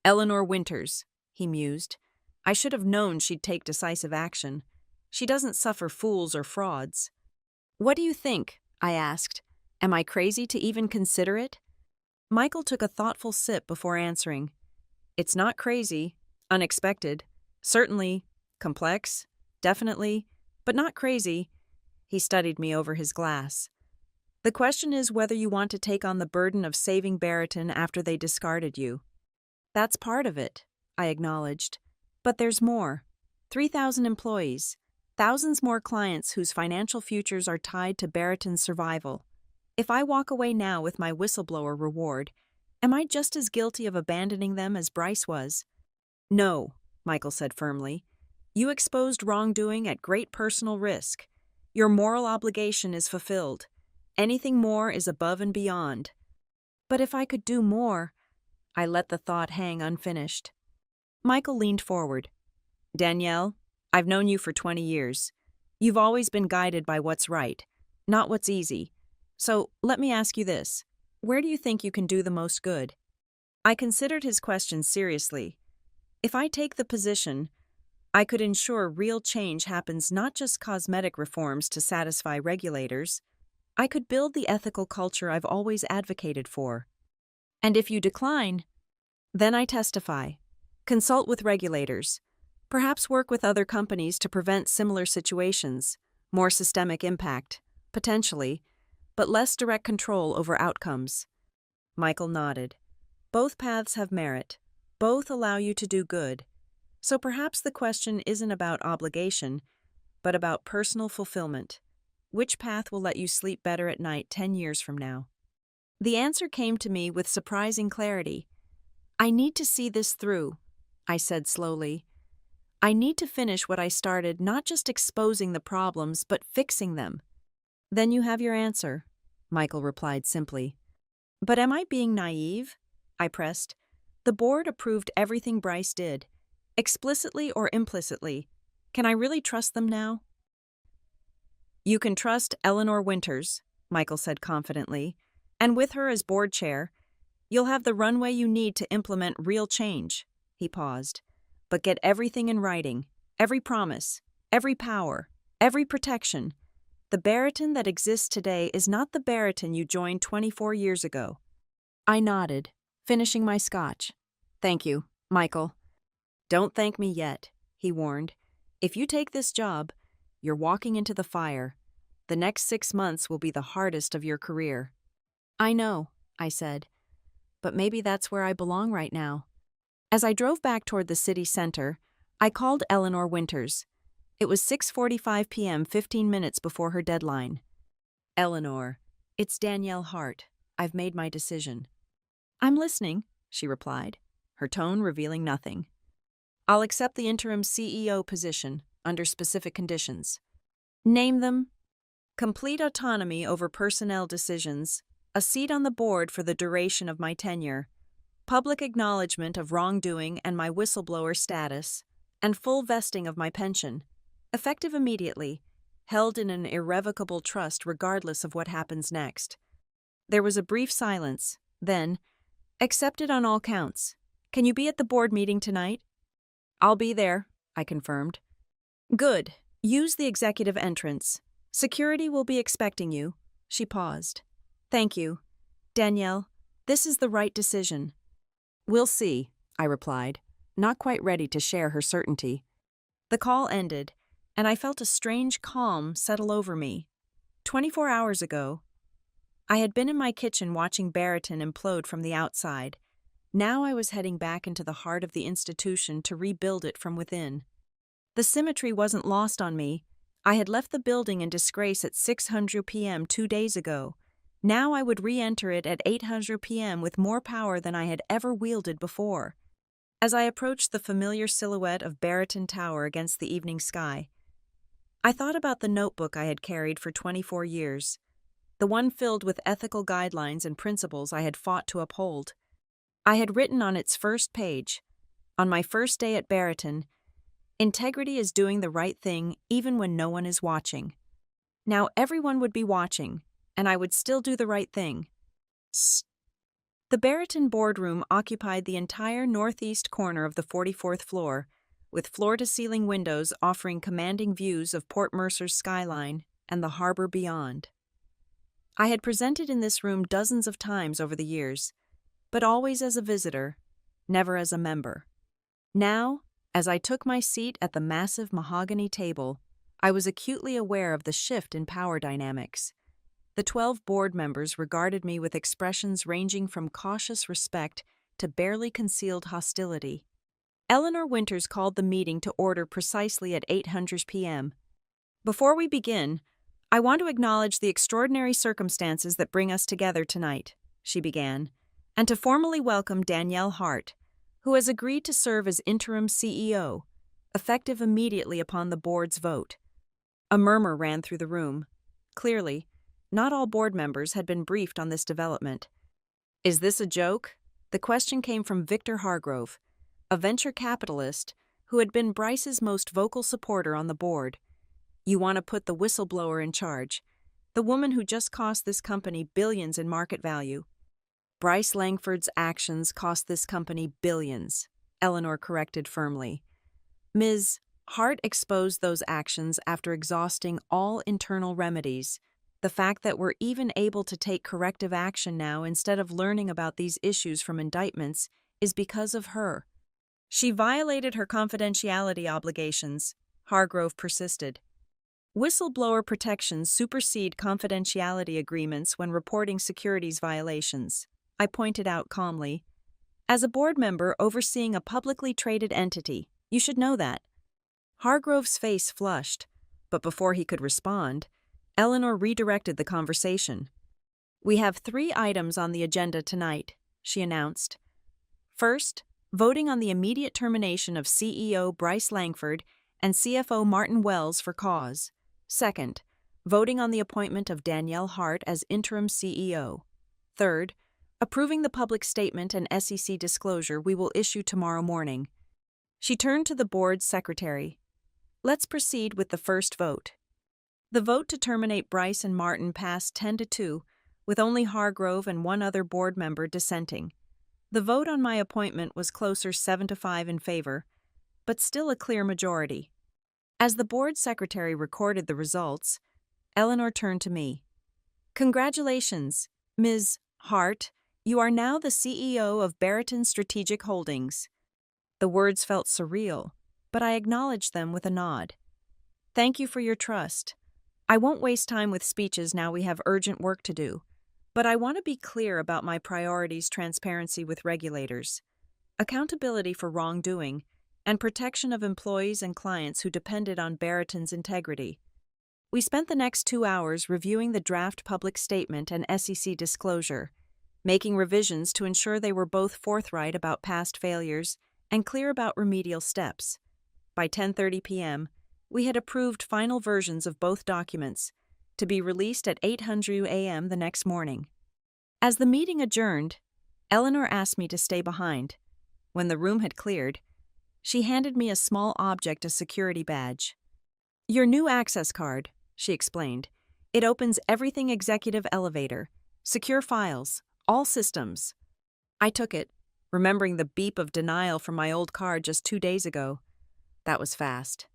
"Eleanor Winters," he mused. "I should have known she'd take decisive action. She doesn't suffer fools or frauds." "What do you think?" I asked. "Am I crazy to even consider it?" Michael took a thoughtful sip before answering. "It's not crazy, unexpected, certainly, complex, definitely, but not crazy." He studied me over his glass. "The question is whether you want to take on the burden of saving Barreton after they discarded you." "That's part of it," I acknowledged. "But there's more. 3,000 employees, thousands more clients whose financial futures are tied to Barreton's survival. If I walk away now with my whistleblower reward, am I just as guilty of abandoning them as Bryce was?" "No," Michael said firmly. "You exposed wrongdoing at great personal risk. Your moral obligation is fulfilled. Anything more is above and beyond." "But if I could do more—" I let the thought hang unfinished. Michael leaned forward. "Danielle, I've known you for 20 years. You've always been guided by what's right, not what's easy. So let me ask you this. Where do you think you can do the most good?" I considered his question seriously. If I take the position, I could ensure real change happens, not just cosmetic reforms to satisfy regulators. I could build the ethical culture I've always advocated for. And if you decline, then I testify, consult with regulators, perhaps work with other companies to prevent similar situations, more systemic impact, potentially, but less direct control over outcomes. Michael nodded. "Both paths have merit. Both allow you to do good. So perhaps the question isn't about obligation, but about personal fulfillment. Which path will let you sleep better at night 10 years from now?" The answer came to me with surprising clarity. "I need to see this through," I said slowly. "I need to finish what I started, not just exposing the problems, but fixing them." "Then you have your answer," Michael replied simply. "But am I being naive?" I pressed. "The board approved everything Bryce did, explicitly or implicitly. Can I really trust them now?" "You can trust Eleanor Winters," Michael said confidently, "and with her as board chair, you'll have the runway you need to implement real change." He paused. "But get everything in writing, every promise, every power, every protection. The Barreton that exists today is not the Barreton you joined 24 years ago. I nodded, finishing my scotch. Thank you, Michael. Don't thank me yet, he warned. If you take this job, you're walking into the fire. The next 6 months will be the hardest of your career. I know, I said, but maybe that's where I belong right now. As I drove back toward the city center, I called Eleanor Winters. It was 6:45 p.m., 15 minutes before her deadline. Eleanor, it's Danielle Hart. I've made my decision. I'm listening, she replied, her tone revealing nothing. I'll accept the interim CEO position under specific conditions. Name them. Complete autonomy over personnel decisions, a seat on the board for the duration of my tenure, public acknowledgement of wrongdoing and my whistleblower status, and full vesting of my pension, effective immediately, held in an irrevocable trust regardless of what happens next. There was a brief silence, then, accepted on all counts. Can you be at the board meeting tonight? I'll be there, I confirmed. Good. Use the executive entrance. Security will be expecting you. She paused. Thank you. Danielle, this is the right decision. We'll see, I replied, not quite ready to share her certainty. The call ended, and I felt a strange calm settle over me. 24 hours ago, I had been in my kitchen watching Barrington implode from the outside. Now I was heading back into the heart of the institution to rebuild it from within. The symmetry wasn't lost on me. I had left the building in disgrace at 6:00 p.m. 2 days ago. Now I would re-enter it at 8:00 p.m. with more power than I had ever wielded before. As I approached the familiar silhouette of Barrington Tower against the evening sky, I thought about the notebook I had carried for 24 years, the one filled with ethical guidelines and principles I had fought to uphold. I had written on its first page, on my first day at Barrington, integrity is doing the right thing even when no one is watching. Now everyone would be watching, and I would still do the right thing. The Barrington boardroom occupied the entire northeast corner of the 44th floor, with floor-to-ceiling windows offering commanding views of Port Mercer's skyline and the harbor beyond. I had presented in this room dozens of times over the years, but always as a visitor, never as a member. Now, as I took my seat at the massive mahogany table, I was acutely aware of the shift in power dynamics. The 12 board members regarded me with expressions ranging from cautious respect to barely concealed hostility. Eleanor Winters called the meeting to order precisely at 8:00 p.m. Before we begin, I want to acknowledge the extraordinary circumstances that bring us together tonight, she began, and to formally welcome Danielle Hart, who has agreed to serve as interim CEO, effective immediately upon the board's vote. A murmur ran through the room. Clearly, not all board members had been briefed on this development. Is this a joke? The question came from Victor Hargrove, a venture capitalist who had been Bryce's most vocal supporter on the board. You want to put the whistleblower in charge, the woman who just cost this company billions in market value. Bryce Langford's actions cost this company billions, Eleanor corrected firmly. Ms. Hart exposed those actions after exhausting all internal remedies. The fact that we're even able to take corrective action now instead of learning about these issues from indictments is because of her. She violated her confidentiality obligations, Hargrove persisted. Whistleblower protections supersede confidentiality agreements when reporting securities violations, I pointed out calmly. As a board member overseeing a publicly traded entity, you should know that. Hargrove's face flushed, but before he could respond, Eleanor redirected the conversation. We have 3 items on the agenda tonight, she announced. First, voting on the immediate termination of CEO Bryce Langford and CFO Martin Wells for cause. Second, voting on the appointment of Danielle Hart as interim CEO. Third, approving the public statement and SEC disclosure we will issue tomorrow morning. She turned to the board's secretary. Let's proceed with the first vote. The vote to terminate Bryce and Martin passed 10-2, with only Hargrove and one other board member dissenting. The vote on my appointment was closer 7-5 in favor, but still a clear majority. As the board secretary recorded the results, Eleanor turned to me. Congratulations, Ms. Hart. You are now the CEO of Barrington Strategic Holdings. The words felt surreal, but I acknowledged them with a nod. Thank you for your trust. I won't waste time with speeches now we have urgent work to do, but I want to be clear about my priorities: transparency with regulators, accountability for wrongdoing, and protection of employees and clients who depended on Barrington's integrity. We spent the next 2 hours reviewing the draft public statement and SEC disclosure, making revisions to ensure they were both forthright about past failures and clear about remedial steps. By 10:30 p.m., we had approved final versions of both documents, to be released at 8:00 a.m. the next morning. As the meeting adjourned, Eleanor asked me to stay behind. When the room had cleared, she handed me a small object, a security badge. Your new access card, she explained. It opens everything: executive elevator, secure files, all systems. I took it, remembering the beep of denial from my old card just 2 days ago. That was fast.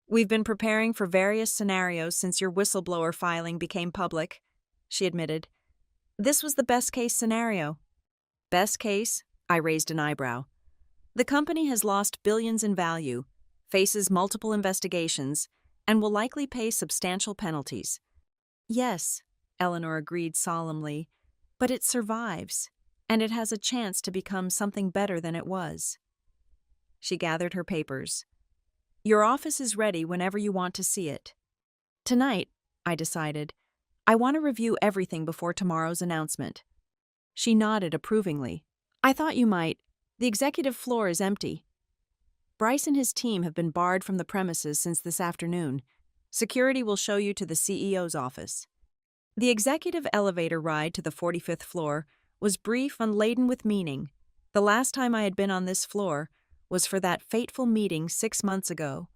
We've been preparing for various scenarios since your whistleblower filing became public, she admitted. This was the best-case scenario. Best case? I raised an eyebrow. The company has lost billions in value, faces multiple investigations, and will likely pay substantial penalties. Yes, Eleanor agreed solemnly, but it survives, and it has a chance to become something better than it was. She gathered her papers. Your office is ready whenever you want to see it. Tonight, I decided, I want to review everything before tomorrow's announcement. She nodded approvingly. I thought you might. The executive floor is empty. Bryce and his team have been barred from the premises since this afternoon. Security will show you to the CEO's office. The executive elevator ride to the 45th floor was brief and laden with meaning. The last time I had been on this floor was for that fateful meeting 6 months ago,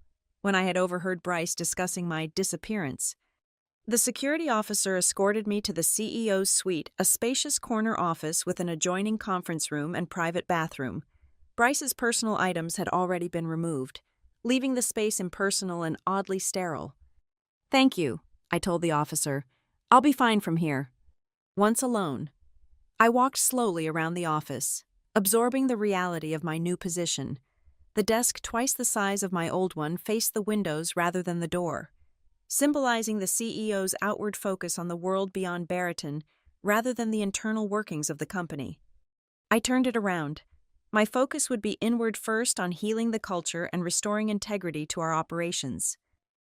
when I had overheard Bryce discussing my disappearance. The security officer escorted me to the CEO's suite, a spacious corner office with an adjoining conference room and private bathroom. Bryce's personal items had already been removed, leaving the space impersonal and oddly sterile. Thank you, I told the officer. I'll be fine from here. Once alone, I walked slowly around the office, absorbing the reality of my new position. The desk, twice the size of my old one, faced the windows rather than the door, symbolizing the CEO's outward focus on the world beyond Barrington rather than the internal workings of the company. I turned it around. My focus would be inward first, on healing the culture and restoring integrity to our operations.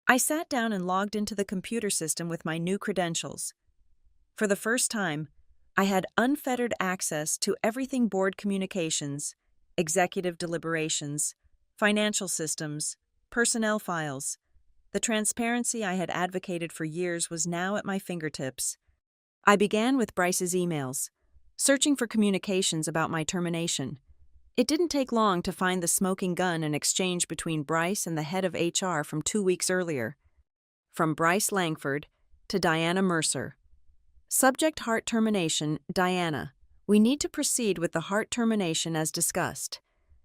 I sat down and logged into the computer system with my new credentials. For the first time, I had unfettered access to everything: board communications, executive deliberations, financial systems, personnel files. The transparency I had advocated for years was now at my fingertips. I began with Bryce's emails, searching for communications about my termination. It didn't take long to find the smoking gun, an exchange between Bryce and the head of HR from 2 weeks earlier. From Bryce Langford to Diana Mercer. Subject: Hart termination. Diana, we need to proceed with the Hart termination as discussed.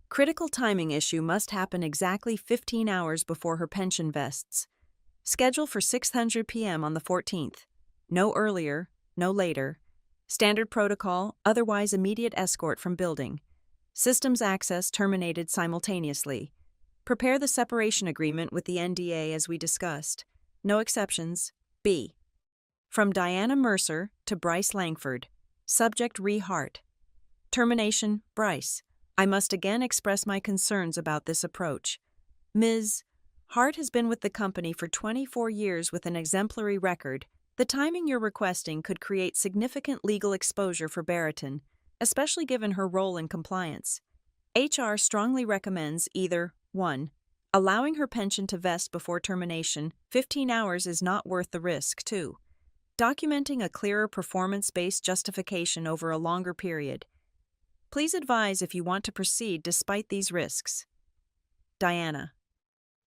Critical timing issue must happen exactly 15 hours before her pension vests. Schedule for 6:00 p.m. on the 14th. No earlier, no later. Standard protocol, otherwise immediate escort from building. Systems access terminated simultaneously. Prepare the separation agreement with the NDA as we discussed. No exceptions. B. From Diana Mercer to Bryce Langford. Subject: Re Hart. Termination. Bryce, I must again express my concerns about this approach. Ms. Hart has been with the company for 24 years with an exemplary record. The timing you're requesting could create significant legal exposure for Barrington, especially given her role in compliance. HR strongly recommends either 1. Allowing her pension to vest before termination. 15 hours is not worth the risk. 2. Documenting a clearer performance-based justification over a longer period. Please advise if you want to proceed despite these risks. Diana.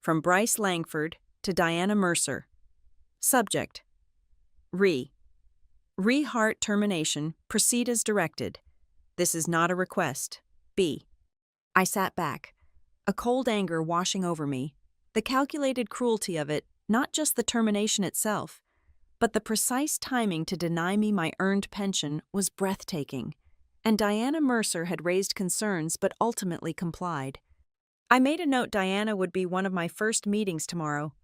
From Bryce Langford to Diana Mercer. Subject: Re Hart termination. Proceed as directed. This is not a request. B. I sat back, a cold anger washing over me. The calculated cruelty of it, not just the termination itself, but the precise timing to deny me my earned pension, was breathtaking. and Diana Mercer had raised concerns but ultimately complied. I made a note Diana would be one of my first meetings tomorrow.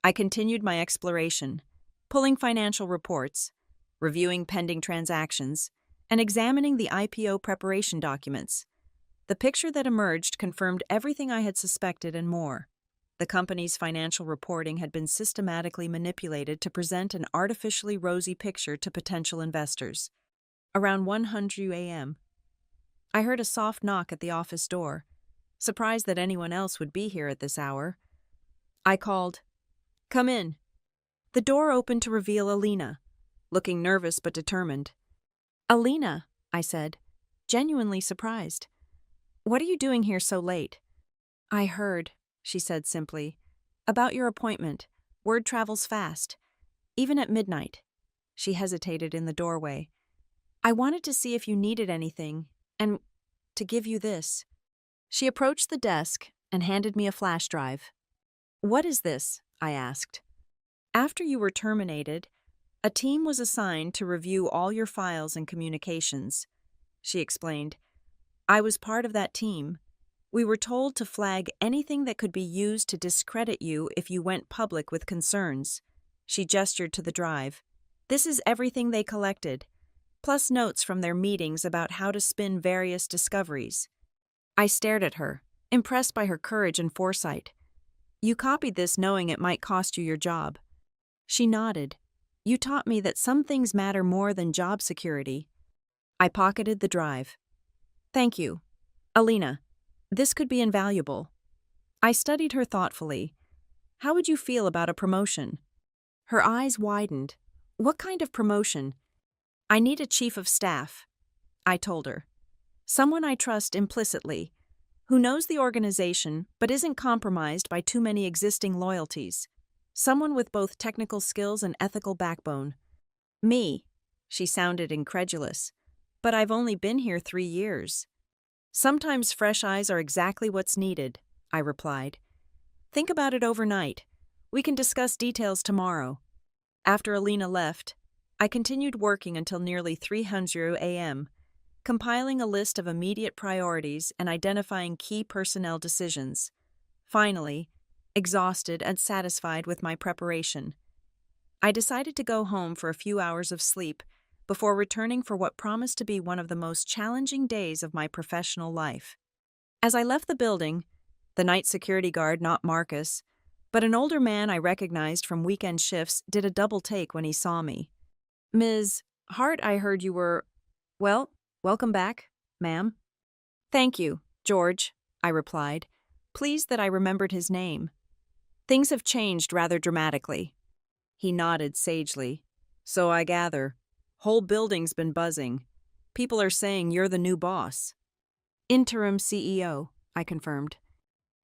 I continued my exploration, pulling financial reports, reviewing pending transactions, and examining the IPO preparation documents. The picture that emerged confirmed everything I had suspected and more. The company's financial reporting had been systematically manipulated to present an artificially rosy picture to potential investors. Around 1:00 a.m., I heard a soft knock at the office door, surprised that anyone else would be here at this hour. I called, "Come in." The door opened to reveal Alina, looking nervous but determined. "Alina," I said, genuinely surprised. "What are you doing here so late?" "I heard," she said simply, "about your appointment. Word travels fast. Even at midnight." She hesitated in the doorway. "I wanted to see if you needed anything, and to give you this." She approached the desk and handed me a flash drive. "What is this?" I asked. "After you were terminated, a team was assigned to review all your files and communications," she explained. "I was part of that team. We were told to flag anything that could be used to discredit you if you went public with concerns." She gestured to the drive. "This is everything they collected, plus notes from their meetings about how to spin various discoveries." I stared at her, impressed by her courage and foresight. "You copied this knowing it might cost you your job." She nodded. "You taught me that some things matter more than job security." I pocketed the drive. "Thank you. Alina, this could be invaluable." I studied her thoughtfully. "How would you feel about a promotion?" Her eyes widened. "What kind of promotion?" "I need a chief of staff," I told her. "Someone I trust implicitly, who knows the organization but isn't compromised by too many existing loyalties. Someone with both technical skills and ethical backbone." "Me?" She sounded incredulous. "But I've only been here 3 years." "Sometimes fresh eyes are exactly what's needed," I replied. "Think about it overnight. We can discuss details tomorrow." After Alina left, I continued working until nearly 3:00 a.m., compiling a list of immediate priorities and identifying key personnel decisions. Finally, exhausted and satisfied with my preparation, I decided to go home for a few hours of sleep before returning for what promised to be one of the most challenging days of my professional life. As I left the building, the night security guard, not Marcus, but an older man I recognized from weekend shifts, did a double take when he saw me. "Ms. Hart, I heard you were... Well, welcome back, ma'am." "Thank you, George," I replied, pleased that I remembered his name. "Things have changed rather dramatically." He nodded sagely. "So I gather. Whole building's been buzzing. People are saying you're the new boss." "Interim CEO," I confirmed.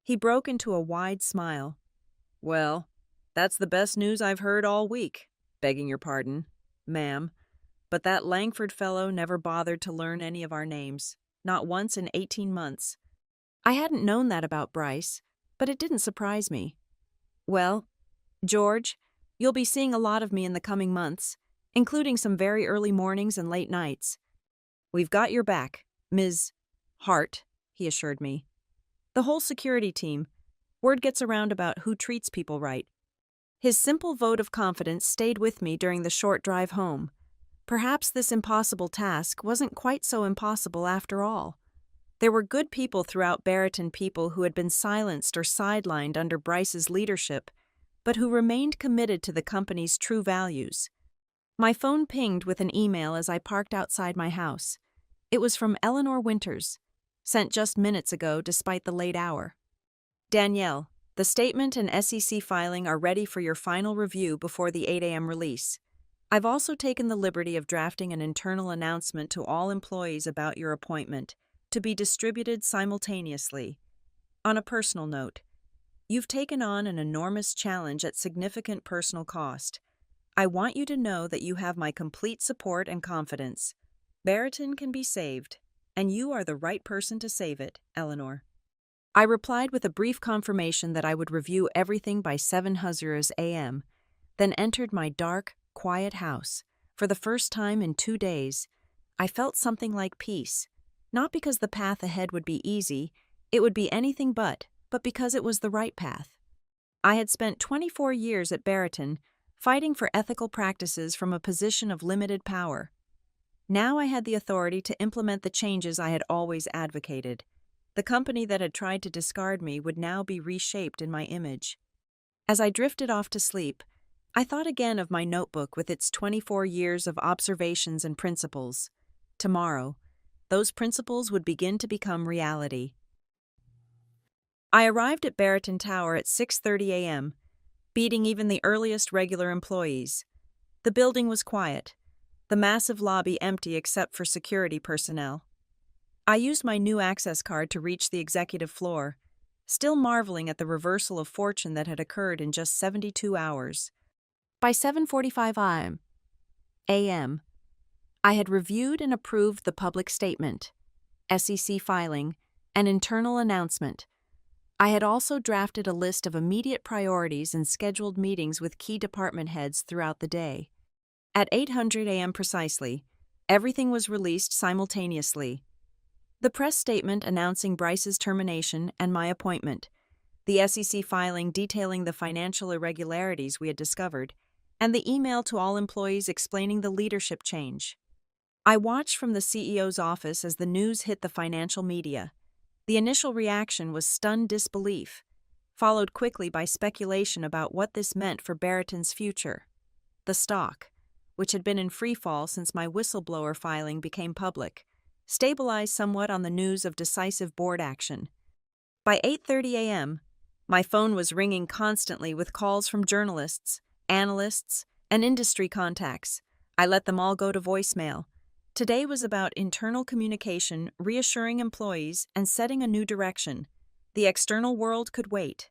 He broke into a wide smile. "Well, that's the best news I've heard all week, begging your pardon, ma'am. But that Langford fellow never bothered to learn any of our names, not once in 18 months. I hadn't known that about Bryce, but it didn't surprise me. "Well, George, you'll be seeing a lot of me in the coming months, including some very early mornings and late nights." "We've got your back, Ms. Hart," he assured me. "The whole security team. Word gets around about who treats people right." His simple vote of confidence stayed with me during the short drive home. Perhaps this impossible task wasn't quite so impossible after all. There were good people throughout Barretton, people who had been silenced or sidelined under Bryce's leadership, but who remained committed to the company's true values. My phone pinged with an email as I parked outside my house. It was from Eleanor Winters, sent just minutes ago despite the late hour. "Danielle, the statement and SEC filing are ready for your final review before the 8 a.m. release. I've also taken the liberty of drafting an internal announcement to all employees about your appointment, to be distributed simultaneously. On a personal note, you've taken on an enormous challenge at significant personal cost. I want you to know that you have my complete support and confidence. Barretton can be saved, and you are the right person to save it, Eleanor." I replied with a brief confirmation that I would review everything by 7:00 a.m., then entered my dark, quiet house. For the first time in 2 days, I felt something like peace. Not because the path ahead would be easy, it would be anything but because it was the right path. I had spent 24 years at Barrington, fighting for ethical practices from a position of limited power. Now I had the authority to implement the changes I had always advocated. The company that had tried to discard me would now be reshaped in my image. As I drifted off to sleep, I thought again of my notebook with its 24 years of observations and principles. Tomorrow, those principles would begin to become reality. I arrived at Barrington Tower at 6:30 a.m., beating even the earliest regular employees. The building was quiet, the massive lobby empty except for security personnel. I used my new access card to reach the executive floor, still marveling at the reversal of fortune that had occurred in just 72 hours. By 7:45 a.m., I had reviewed and approved the public statement, SEC filing, and internal announcement. I had also drafted a list of immediate priorities and scheduled meetings with key department heads throughout the day. At 8:00 a.m. precisely, everything was released simultaneously. The press statement announcing Bryce's termination and my appointment, the SEC filing detailing the financial irregularities we had discovered, and the email to all employees explaining the leadership change. I watched from the CEO's office as the news hit the financial media. The initial reaction was stunned disbelief, followed quickly by speculation about what this meant for Barrington's future. The stock, which had been in freefall since my whistleblower filing became public, stabilized somewhat on the news of decisive board action. By 8:30 a.m., my phone was ringing constantly with calls from journalists, analysts, and industry contacts. I let them all go to voicemail. Today was about internal communication, reassuring employees, and setting a new direction. The external world could wait.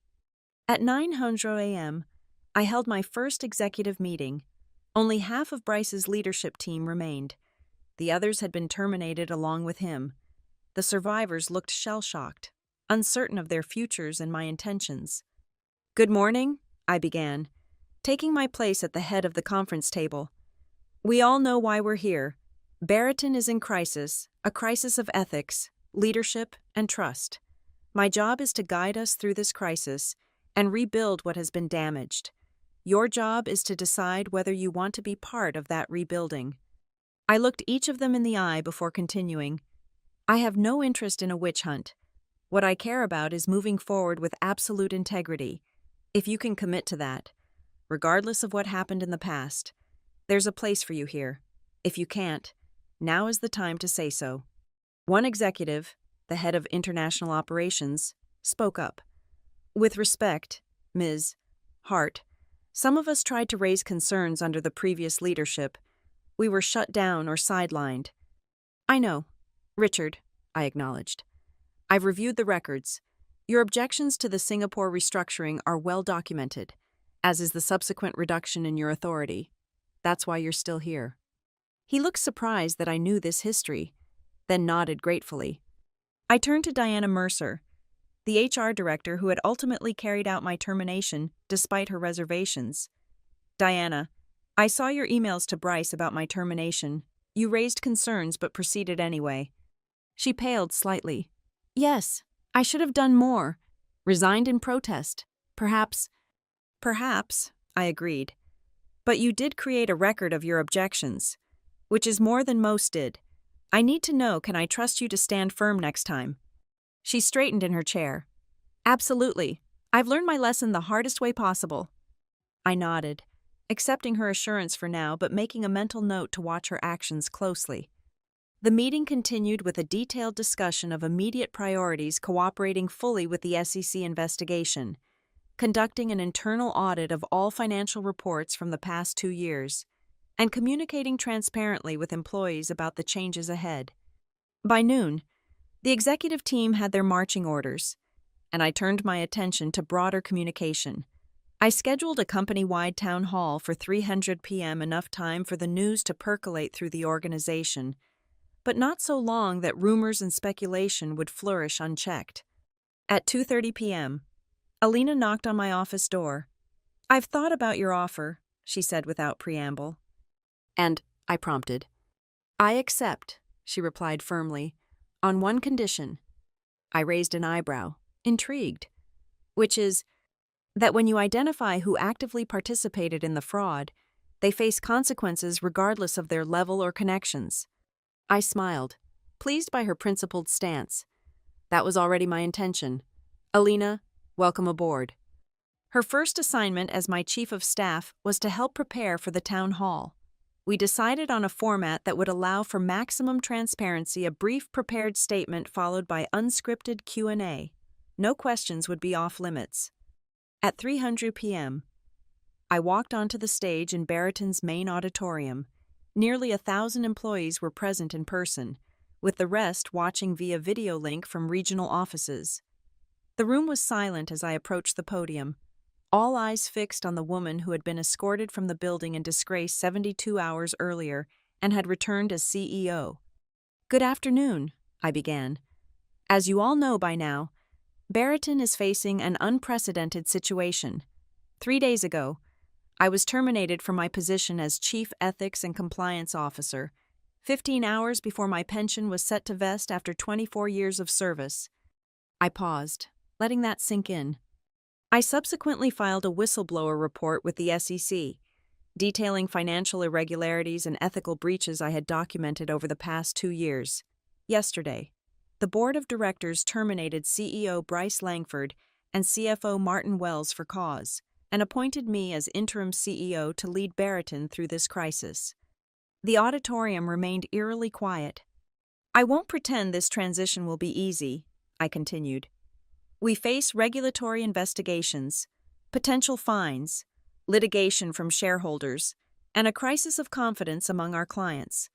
At 9:00 a.m., I held my first executive meeting. Only half of Bryce's leadership team remained. The others had been terminated along with him. The survivors looked shell-shocked, uncertain of their futures and my intentions. "Good morning," I began, taking my place at the head of the conference table. "We all know why we're here. Barrington is in crisis, a crisis of ethics, leadership, and trust. My job is to guide us through this crisis and rebuild what has been damaged. Your job is to decide whether you want to be part of that rebuilding." I looked each of them in the eye before continuing. "I have no interest in a witch hunt. What I care about is moving forward with absolute integrity. If you can commit to that, regardless of what happened in the past, there's a place for you here. If you can't, now is the time to say so." One executive, the head of international operations, spoke up. "With respect, Ms. Hart, some of us tried to raise concerns under the previous leadership. We were shut down or sidelined." "I know, Richard," I acknowledged. "I've reviewed the records. Your objections to the Singapore restructuring are well documented, as is the subsequent reduction in your authority. That's why you're still here." He looked surprised that I knew this history, then nodded gratefully. I turned to Diana Mercer, the HR director who had ultimately carried out my termination despite her reservations. "Diana, I saw your emails to Bryce about my termination. You raised concerns but proceeded anyway." She paled slightly. "Yes, I should have done more. Resigned in protest. Perhaps, I agreed. But you did create a record of your objections, which is more than most did. I need to know, can I trust you to stand firm next time?" She straightened in her chair. "Absolutely. I've learned my lesson the hardest way possible." I nodded, accepting her assurance for now but making a mental note to watch her actions closely. The meeting continued with a detailed discussion of immediate priorities cooperating fully with the SEC investigation, conducting an internal audit of all financial reports from the past 2 years, and communicating transparently with employees about the changes ahead. By noon, the executive team had their marching orders, and I turned my attention to broader communication. I scheduled a company-wide town hall for 3:00 p.m., enough time for the news to percolate through the organization, but not so long that rumors and speculation would flourish unchecked. At 2:30 p.m., Alina knocked on my office door. "I've thought about your offer," she said without preamble. "And," I prompted. I accept, she replied firmly, on one condition. I raised an eyebrow, intrigued, which is that when you identify who actively participated in the fraud, they face consequences regardless of their level or connections. I smiled, pleased by her principled stance. That was already my intention. Alina, welcome aboard. Her first assignment as my chief of staff was to help prepare for the town hall. We decided on a format that would allow for maximum transparency, a brief prepared statement followed by unscripted Q&A. No questions would be off limits. At 3:00 p.m., I walked onto the stage in Barryton's main auditorium. Nearly 1,000 employees were present in person, with the rest watching via video link from regional offices. The room was silent as I approached the podium, all eyes fixed on the woman who had been escorted from the building in disgrace 72 hours earlier and had returned as CEO. Good afternoon, I began. As you all know by now, Barryton is facing an unprecedented situation. 3 days ago, I was terminated from my position as Chief Ethics and Compliance Officer, 15 hours before my pension was set to vest after 24 years of service. I paused, letting that sink in. I subsequently filed a whistleblower report with the SEC, detailing financial irregularities and ethical breaches I had documented over the past 2 years. Yesterday, the board of directors terminated CEO Bryce Langford and CFO Martin Wells for cause, and appointed me as interim CEO to lead Barryton through this crisis. The auditorium remained eerily quiet. I won't pretend this transition will be easy, I continued. We face regulatory investigations, potential fines, litigation from shareholders, and a crisis of confidence among our clients.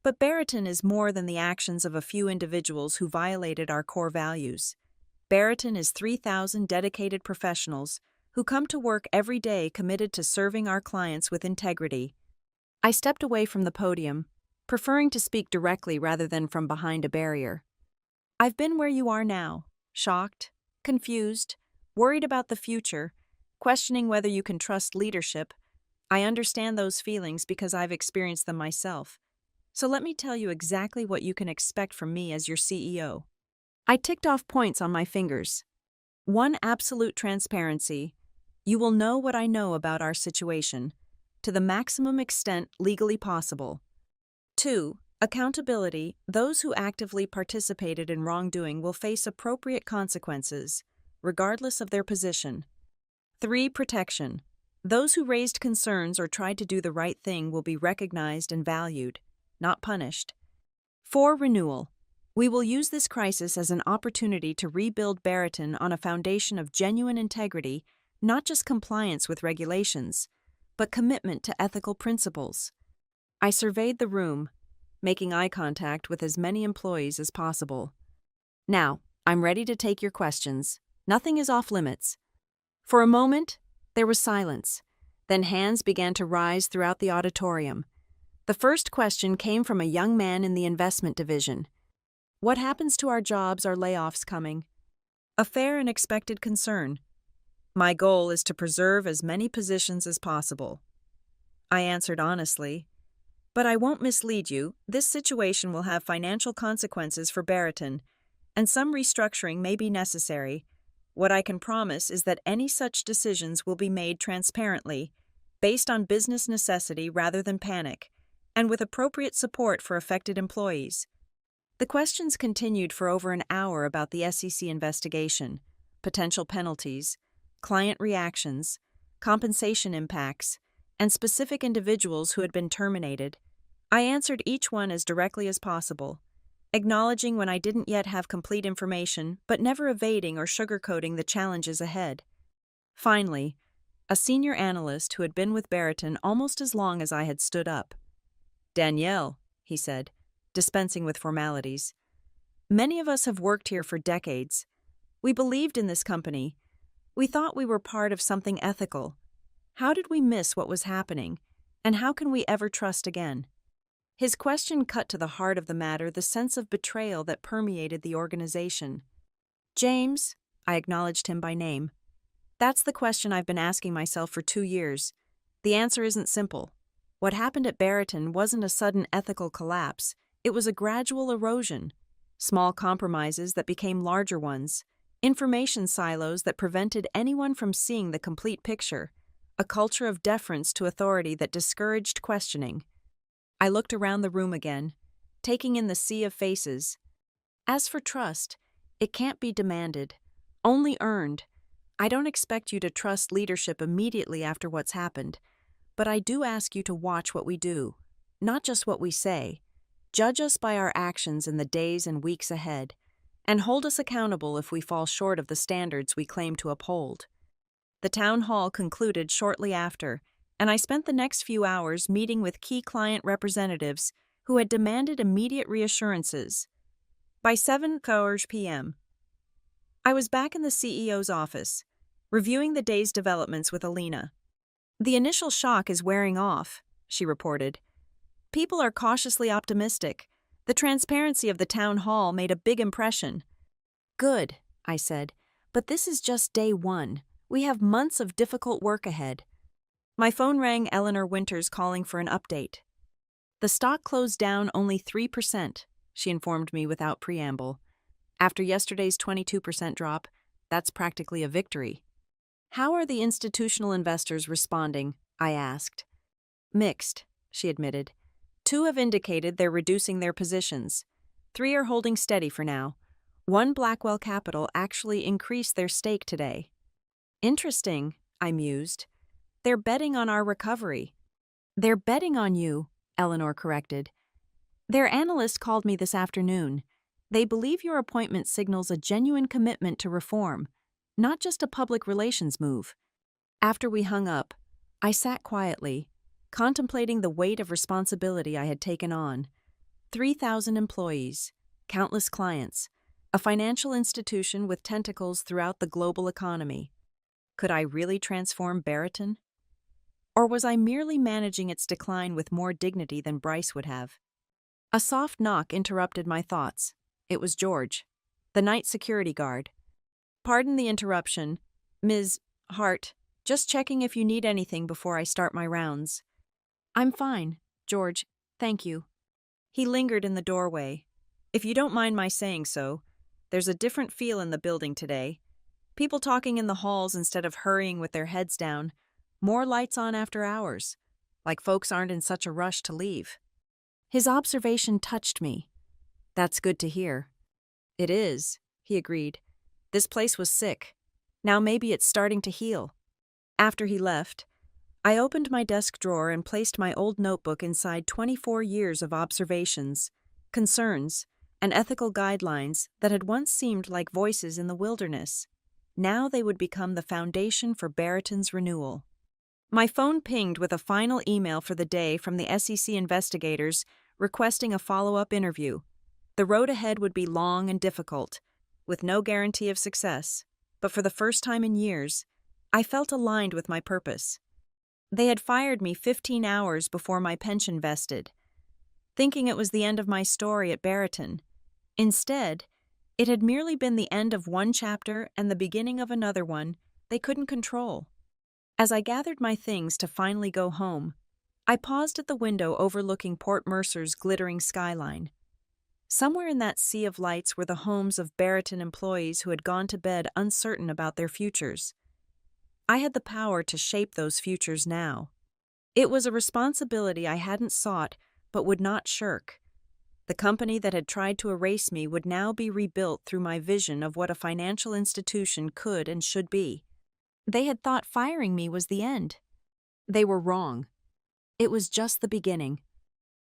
But Barryton is more than the actions of a few individuals who violated our core values. Barryton is 3,000 dedicated professionals who come to work every day committed to serving our clients with integrity. I stepped away from the podium, preferring to speak directly rather than from behind a barrier. I've been where you are now, shocked, confused, worried about the future, questioning whether you can trust leadership. I understand those feelings because I've experienced them myself. So let me tell you exactly what you can expect from me as your CEO. I ticked off points on my fingers. 1. Absolute transparency. You will know what I know about our situation, to the maximum extent legally possible. 2. Accountability. Those who actively participated in wrongdoing will face appropriate consequences, regardless of their position. 3. Protection. Those who raised concerns or tried to do the right thing will be recognized and valued, not punished. 4. Renewal. We will use this crisis as an opportunity to rebuild Barryton on a foundation of genuine integrity, not just compliance with regulations, but commitment to ethical principles. I surveyed the room, making eye contact with as many employees as possible. Now, I'm ready to take your questions. Nothing is off limits. For a moment, there was silence. Then hands began to rise throughout the auditorium. The first question came from a young man in the investment division. What happens to our jobs? Are layoffs coming? A fair and expected concern. My goal is to preserve as many positions as possible. I answered honestly. But I won't mislead you, this situation will have financial consequences for Barryton, and some restructuring may be necessary. What I can promise is that any such decisions will be made transparently, based on business necessity rather than panic, and with appropriate support for affected employees. The questions continued for over an hour about the SEC investigation, potential penalties, client reactions, compensation impacts, and specific individuals who had been terminated. I answered each one as directly as possible, acknowledging when I didn't yet have complete information, but never evading or sugarcoating the challenges ahead. Finally, a senior analyst who had been with Barryton almost as long as I had stood up. Danielle, he said, dispensing with formalities. Many of us have worked here for decades. We believed in this company. We thought we were part of something ethical. How did we miss what was happening, and how can we ever trust again? His question cut to the heart of the matter, the sense of betrayal that permeated the organization. James, I acknowledged him by name. That's the question I've been asking myself for 2 years. The answer isn't simple. What happened at Barrington wasn't a sudden ethical collapse, it was a gradual erosion. Small compromises that became larger ones, information silos that prevented anyone from seeing the complete picture, a culture of deference to authority that discouraged questioning. I looked around the room again, taking in the sea of faces. As for trust, it can't be demanded, only earned. I don't expect you to trust leadership immediately after what's happened, but I do ask you to watch what we do, not just what we say. Judge us by our actions in the days and weeks ahead, and hold us accountable if we fall short of the standards we claim to uphold. The town hall concluded shortly after, and I spent the next few hours meeting with key client representatives who had demanded immediate reassurances. By 7 p.m., I was back in the CEO's office, reviewing the day's developments with Alina. "The initial shock is wearing off," she reported. "People are cautiously optimistic. The transparency of the town hall made a big impression." "Good," I said, "but this is just day one. We have months of difficult work ahead." My phone rang, Eleanor Winters calling for an update. "The stock closed down only 3%, she informed me without preamble. "After yesterday's 22% drop, that's practically a victory." "How are the institutional investors responding?" I asked. "Mixed," she admitted. 2 have indicated they're reducing their positions. 3 are holding steady for now. 1 Blackwell Capital actually increased their stake today. "Interesting," I mused. "They're betting on our recovery." "They're betting on you," Eleanor corrected. "Their analyst called me this afternoon. They believe your appointment signals a genuine commitment to reform, not just a public relations move." After we hung up, I sat quietly, contemplating the weight of responsibility I had taken on. 3,000 employees, countless clients, a financial institution with tentacles throughout the global economy. Could I really transform Barrington? Or was I merely managing its decline with more dignity than Bryce would have? A soft knock interrupted my thoughts. It was George, the night security guard. "Pardon the interruption, Ms. Hart. Just checking if you need anything before I start my rounds." "I'm fine, George, thank you." He lingered in the doorway. "If you don't mind my saying so, there's a different feel in the building today. People talking in the halls instead of hurrying with their heads down. More lights on after hours, like folks aren't in such a rush to leave." His observation touched me. "That's good to hear." "It is," he agreed. "This place was sick. Now maybe it's starting to heal." After he left, I opened my desk drawer and placed my old notebook inside 24 years of observations, concerns, and ethical guidelines that had once seemed like voices in the wilderness. Now they would become the foundation for Barrington's renewal. My phone pinged with a final email for the day from the SEC investigators requesting a follow-up interview. The road ahead would be long and difficult, with no guarantee of success, but for the first time in years, I felt aligned with my purpose. They had fired me 15 hours before my pension vested, thinking it was the end of my story at Barrington. Instead, it had merely been the end of one chapter and the beginning of another one they couldn't control. As I gathered my things to finally go home, I paused at the window overlooking Port Mercer's glittering skyline. Somewhere in that sea of lights were the homes of Barrington employees who had gone to bed uncertain about their futures. I had the power to shape those futures now. It was a responsibility I hadn't sought but would not shirk. The company that had tried to erase me would now be rebuilt through my vision of what a financial institution could and should be. They had thought firing me was the end. They were wrong. It was just the beginning.